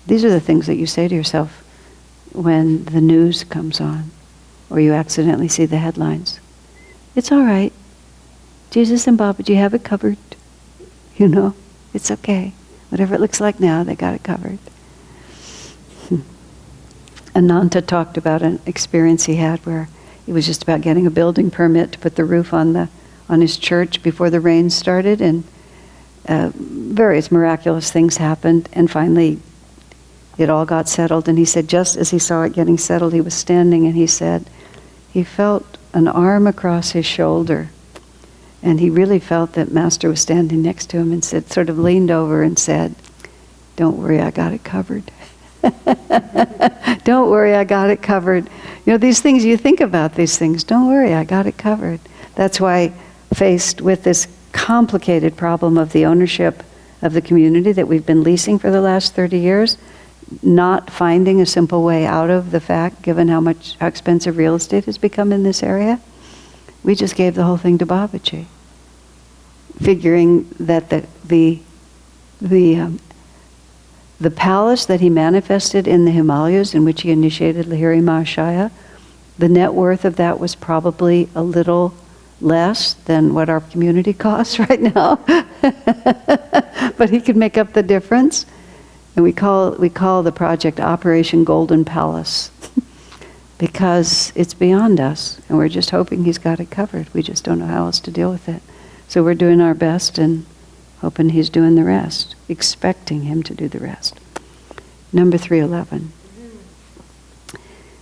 These are the things that you say to yourself when the news comes on, or you accidentally see the headlines. It's all right. Jesus and Babaji have it covered. It's okay. Whatever it looks like now, they got it covered. Ananda talked about an experience he had where he was just about getting a building permit to put the roof on his church before the rain started, and various miraculous things happened, and finally it all got settled. And he said just as he saw it getting settled, he was standing, and he said he felt an arm across his shoulder, and he really felt that Master was standing next to him, and sort of leaned over and said, "Don't worry, I got it covered." Don't worry, I got it covered. These things, you think about these things. Don't worry, I got it covered. That's why, faced with this complicated problem of the ownership of the community that we've been leasing for the last 30 years, not finding a simple way out of the fact, given how expensive real estate has become in this area, we just gave the whole thing to Babaji, figuring that the palace that he manifested in the Himalayas, in which he initiated Lahiri Mahashaya, the net worth of that was probably a little less than what our community costs right now. But he could make up the difference. And we call the project Operation Golden Palace because it's beyond us, and we're just hoping he's got it covered. We just don't know how else to deal with it. So we're doing our best and hoping he's doing the rest, expecting him to do the rest. Number 311.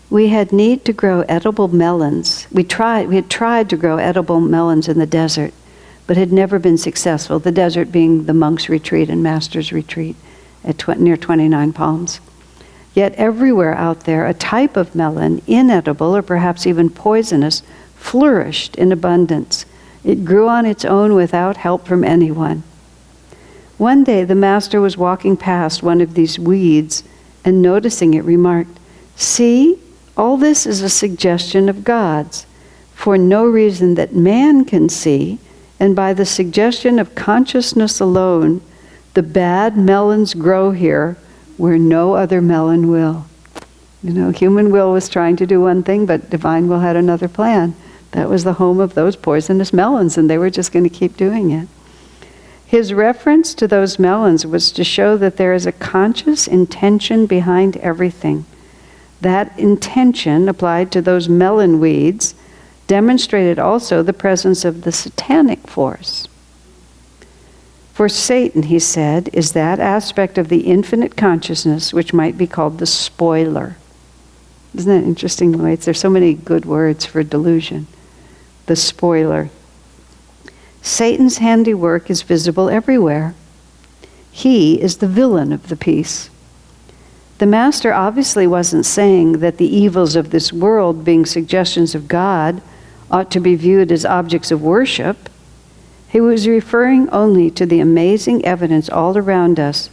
We had need to grow edible melons. We had tried to grow edible melons in the desert, but had never been successful. The desert being the monk's retreat and master's retreat at near 29 Palms. Yet everywhere out there, a type of melon, inedible or perhaps even poisonous, flourished in abundance. It grew on its own without help from anyone. One day the master was walking past one of these weeds and noticing it remarked, "See, all this is a suggestion of God's, for no reason that man can see, and by the suggestion of consciousness alone, the bad melons grow here where no other melon will." Human will was trying to do one thing, but divine will had another plan. That was the home of those poisonous melons, and they were just going to keep doing it. His reference to those melons was to show that there is a conscious intention behind everything. That intention applied to those melon weeds demonstrated also the presence of the satanic force. For Satan, he said, is that aspect of the infinite consciousness which might be called the spoiler. Isn't that interesting the way there's so many good words for delusion? The spoiler. Satan's handiwork is visible everywhere. He is the villain of the piece. The Master obviously wasn't saying that the evils of this world, being suggestions of God, ought to be viewed as objects of worship. He was referring only to the amazing evidence all around us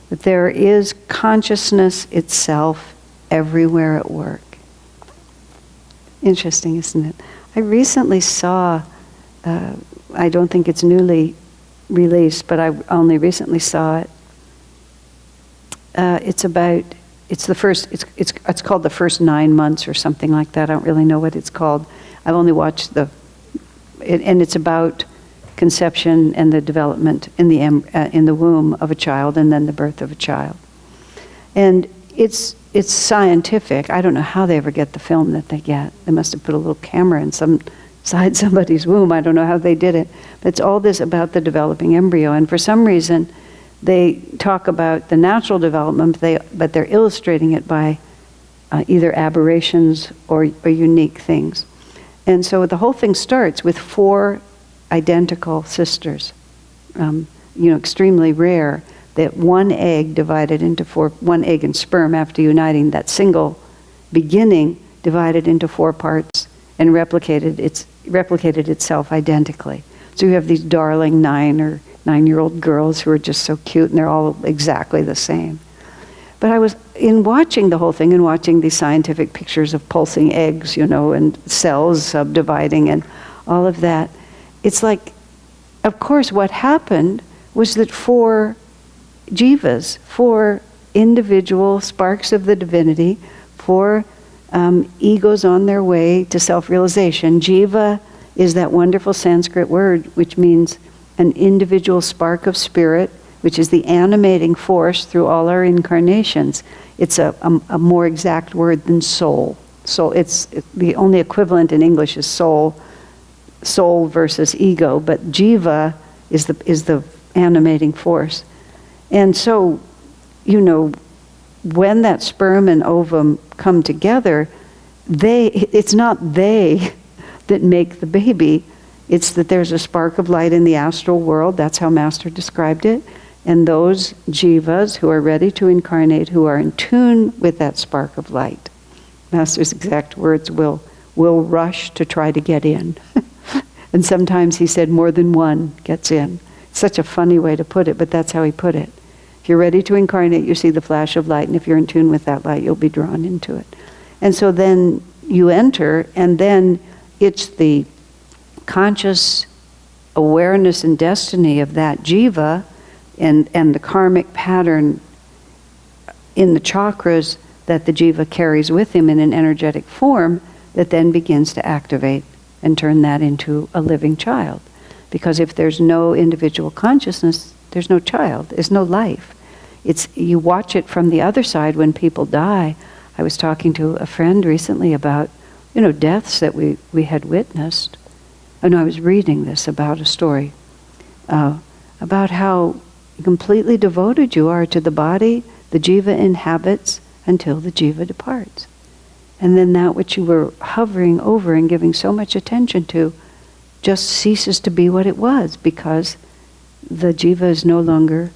that there is consciousness itself everywhere at work. Interesting, isn't it? I recently saw, I don't think it's newly released, but I only recently saw it. It's called The First 9 Months or something like that. I don't really know what it's called. I've only watched and it's about conception and the development in the womb of a child and then the birth of a child. And it's scientific. I don't know how they ever get the film that they get. They must have put a little camera inside somebody's womb. I don't know how they did it. But it's all this about the developing embryo. And for some reason, they talk about the natural development, but they're illustrating it by either aberrations or unique things. And so the whole thing starts with 4 identical sisters, extremely rare, that one egg divided into 4, one egg and sperm after uniting, that single beginning divided into 4 parts and replicated itself identically. So you have these darling 9-year-old girls who are just so cute, and they're all exactly the same. But I was, in watching the whole thing and watching these scientific pictures of pulsing eggs, and cells subdividing and all of that, it's like, of course, what happened was that 4 jivas, 4 individual sparks of the divinity, 4 egos on their way to self-realization. Jiva is that wonderful Sanskrit word which means an individual spark of spirit, which is the animating force through all our incarnations. It's a more exact word than soul. So the only equivalent in English is soul versus ego, but jiva is the animating force. And so, when that sperm and ovum come together, it's not they that make the baby. It's that there's a spark of light in the astral world. That's how Master described it. And those jivas who are ready to incarnate, who are in tune with that spark of light, Master's exact words, will rush to try to get in. And sometimes he said more than one gets in. Such a funny way to put it, but that's how he put it. If you're ready to incarnate, you see the flash of light, and if you're in tune with that light, you'll be drawn into it. And so then you enter, and then it's the conscious awareness and destiny of that jiva and the karmic pattern in the chakras that the jiva carries with him in an energetic form that then begins to activate and turn that into a living child. Because if there's no individual consciousness, there's no child, there's no life. You watch it from the other side when people die. I was talking to a friend recently about, deaths that we had witnessed. And I was reading this about a story about how completely devoted you are to the body the jiva inhabits until the jiva departs. And then that which you were hovering over and giving so much attention to just ceases to be what it was because the jiva is no longer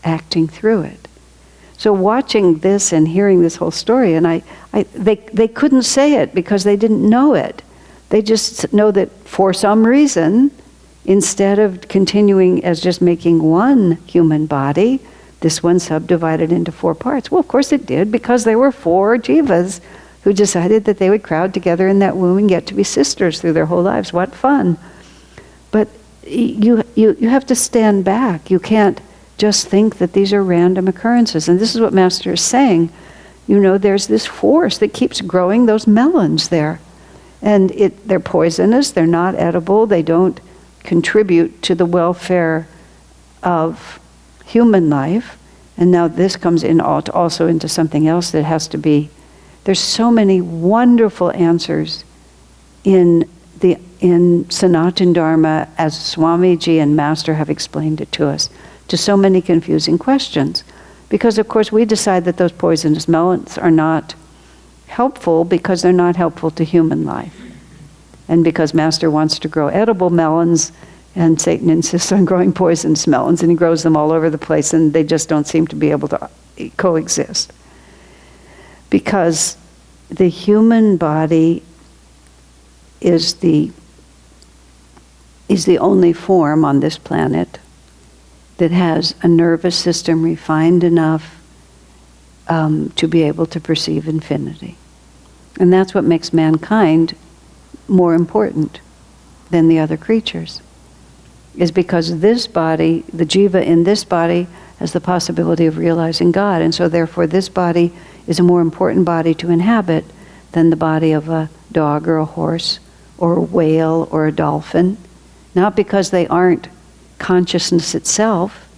acting through it. So watching this and hearing this whole story, and they couldn't say it because they didn't know it. They just know that for some reason, instead of continuing as just making one human body, this one subdivided into 4 parts. Well, of course it did, because there were 4 jivas who decided that they would crowd together in that womb and get to be sisters through their whole lives. What fun. But you have to stand back. You can't just think that these are random occurrences. And this is what Master is saying. There's this force that keeps growing those melons there. And they're poisonous, they're not edible, they don't contribute to the welfare of human life. And now this comes in also into something else that has to be. There's so many wonderful answers in in Sanatana Dharma, as Swamiji and Master have explained it to us, to so many confusing questions. Because, of course, we decide that those poisonous melons are not helpful because they're not helpful to human life. And because Master wants to grow edible melons, and Satan insists on growing poisonous melons, and he grows them all over the place, and they just don't seem to be able to coexist. Because the human body is the only form on this planet that has a nervous system refined enough to be able to perceive infinity. And that's what makes mankind more important than the other creatures, is because this body, the jiva in this body, has the possibility of realizing God. And so therefore this body is a more important body to inhabit than the body of a dog or a horse or a whale or a dolphin. Not because they aren't consciousness itself,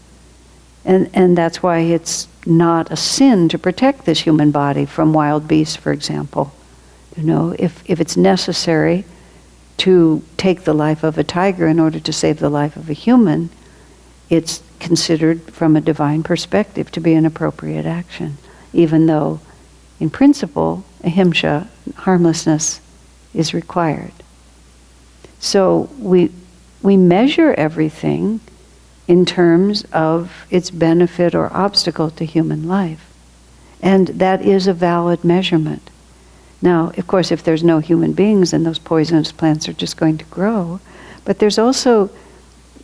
and that's why it's not a sin to protect this human body from wild beasts, for example. You know, if it's necessary to take the life of a tiger in order to save the life of a human, it's considered from a divine perspective to be an appropriate action, even though in principle ahimsa, harmlessness, is required. So we measure everything in terms of its benefit or obstacle to human life. And that is a valid measurement. Now, of course, if there's no human beings, then those poisonous plants are just going to grow. But there's also,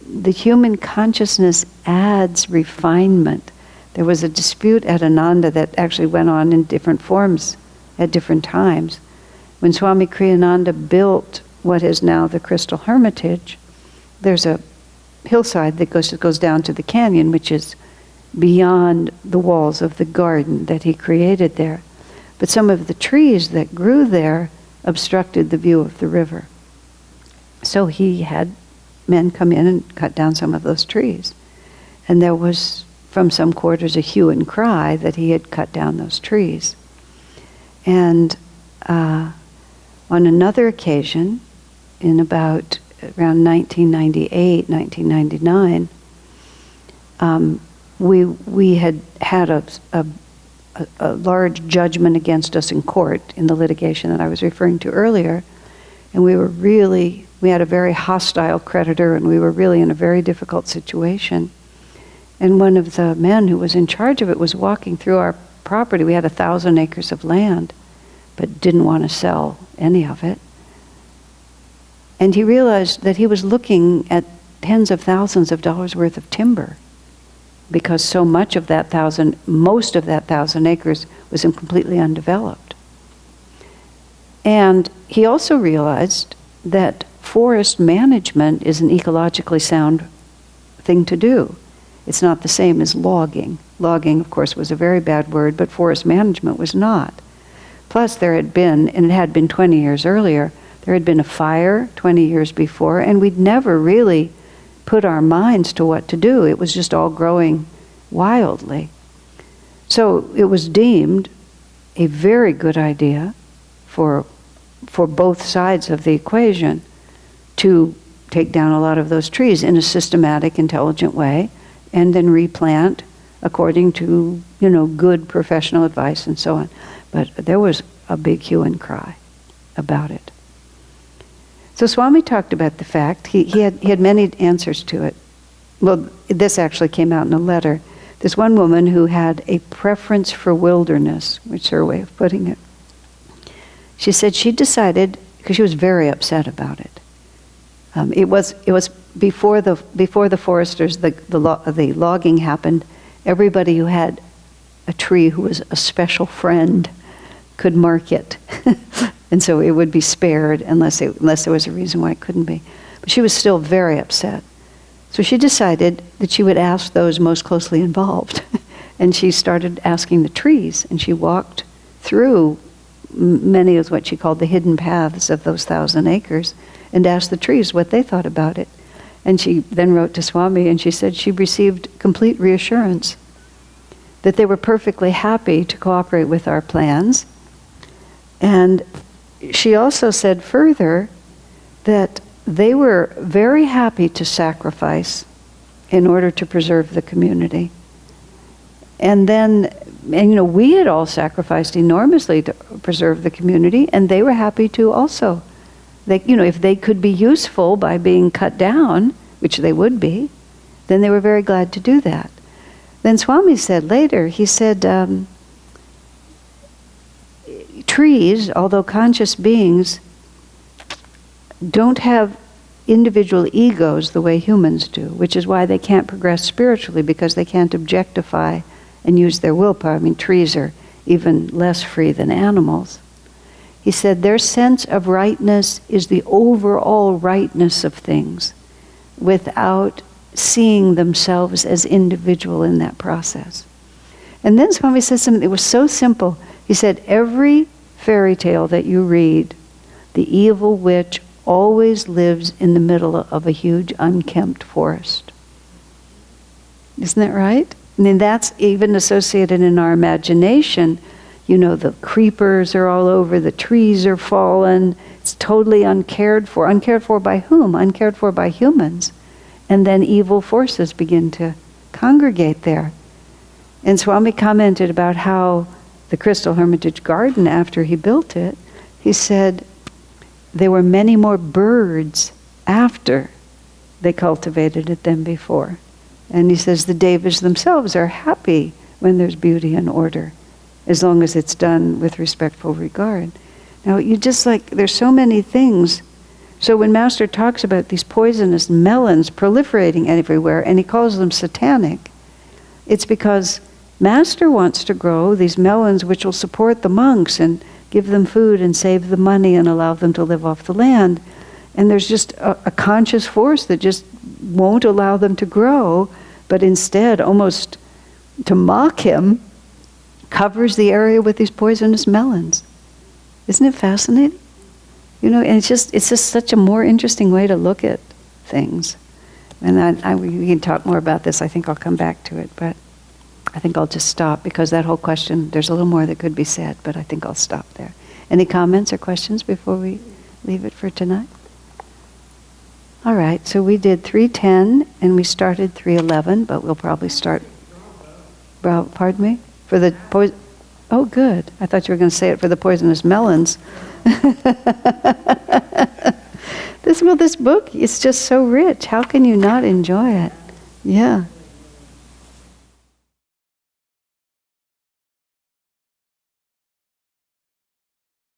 the human consciousness adds refinement. There was a dispute at Ananda that actually went on in different forms at different times. When Swami Kriyananda built what is now the Crystal Hermitage, there's a hillside that goes down to the canyon, which is beyond the walls of the garden that he created there. But some of the trees that grew there obstructed the view of the river. So he had men come in and cut down some of those trees. And there was, from some quarters, a hue and cry that he had cut down those trees. And on another occasion, in about around 1998, 1999, we had a large judgment against us in court in the litigation that I was referring to earlier, and we had a very hostile creditor, and we were really in a very difficult situation. And one of the men who was in charge of it was walking through our property. We had 1,000 acres of land, but didn't want to sell any of it. And he realized that he was looking at tens of thousands of dollars worth of timber, because so much of that most of that 1,000 acres was completely undeveloped. And he also realized that forest management is an ecologically sound thing to do. It's not the same as logging. Logging, of course, was a very bad word, but forest management was not. Plus there had been, and it had been 20 years earlier, there had been a fire 20 years before, and we'd never really put our minds to what to do. It was just all growing wildly. So it was deemed a very good idea for both sides of the equation to take down a lot of those trees in a systematic, intelligent way, and then replant according to, good professional advice and so on. But there was a big hue and cry about it. So Swami talked about the fact, he had many answers to it. Well, this actually came out in a letter. This one woman who had a preference for wilderness, which is her way of putting it. She said she decided, because she was very upset about it. It was before the foresters, the logging happened. Everybody who had a tree who was a special friend could mark it. And so it would be spared unless there was a reason why it couldn't be. But she was still very upset. So she decided that she would ask those most closely involved. And she started asking the trees, and she walked through many of what she called the hidden paths of those 1,000 acres and asked the trees what they thought about it. And she then wrote to Swami, and she said she received complete reassurance that they were perfectly happy to cooperate with our plans. And she also said further that they were very happy to sacrifice in order to preserve the community. And then, we had all sacrificed enormously to preserve the community, and they were happy to also. They, if they could be useful by being cut down, which they would be, then they were very glad to do that. Then Swami said later, he said, trees, although conscious beings, don't have individual egos the way humans do, which is why they can't progress spiritually, because they can't objectify and use their willpower. I mean, trees are even less free than animals. He said their sense of rightness is the overall rightness of things, without seeing themselves as individual in that process. And then Swami said something that was so simple. He said, every fairy tale that you read, the evil witch always lives in the middle of a huge unkempt forest. Isn't that right? I mean, that's even associated in our imagination. The creepers are all over, the trees are fallen, it's totally uncared for. Uncared for by whom? Uncared for by humans. And then evil forces begin to congregate there. And Swami commented about how the Crystal Hermitage Garden, after he built it, he said there were many more birds after they cultivated it than before. And he says the Devas themselves are happy when there's beauty and order, as long as it's done with respectful regard. Now, there's so many things. So when Master talks about these poisonous melons proliferating everywhere, and he calls them satanic, it's because Master wants to grow these melons which will support the monks and give them food and save the money and allow them to live off the land. And there's just a conscious force that just won't allow them to grow, but instead, almost to mock him, covers the area with these poisonous melons. Isn't it fascinating? And it's just such a more interesting way to look at things. And we can talk more about this. I think I'll come back to it, but I think I'll just stop, because that whole question, there's a little more that could be said, but I think I'll stop there. Any comments or questions before we leave it for tonight? All right, so we did 310 and we started 311, but we'll probably start. Pardon me? For the oh, good. I thought you were going to say it for the poisonous melons. This book is just so rich. How can you not enjoy it? Yeah.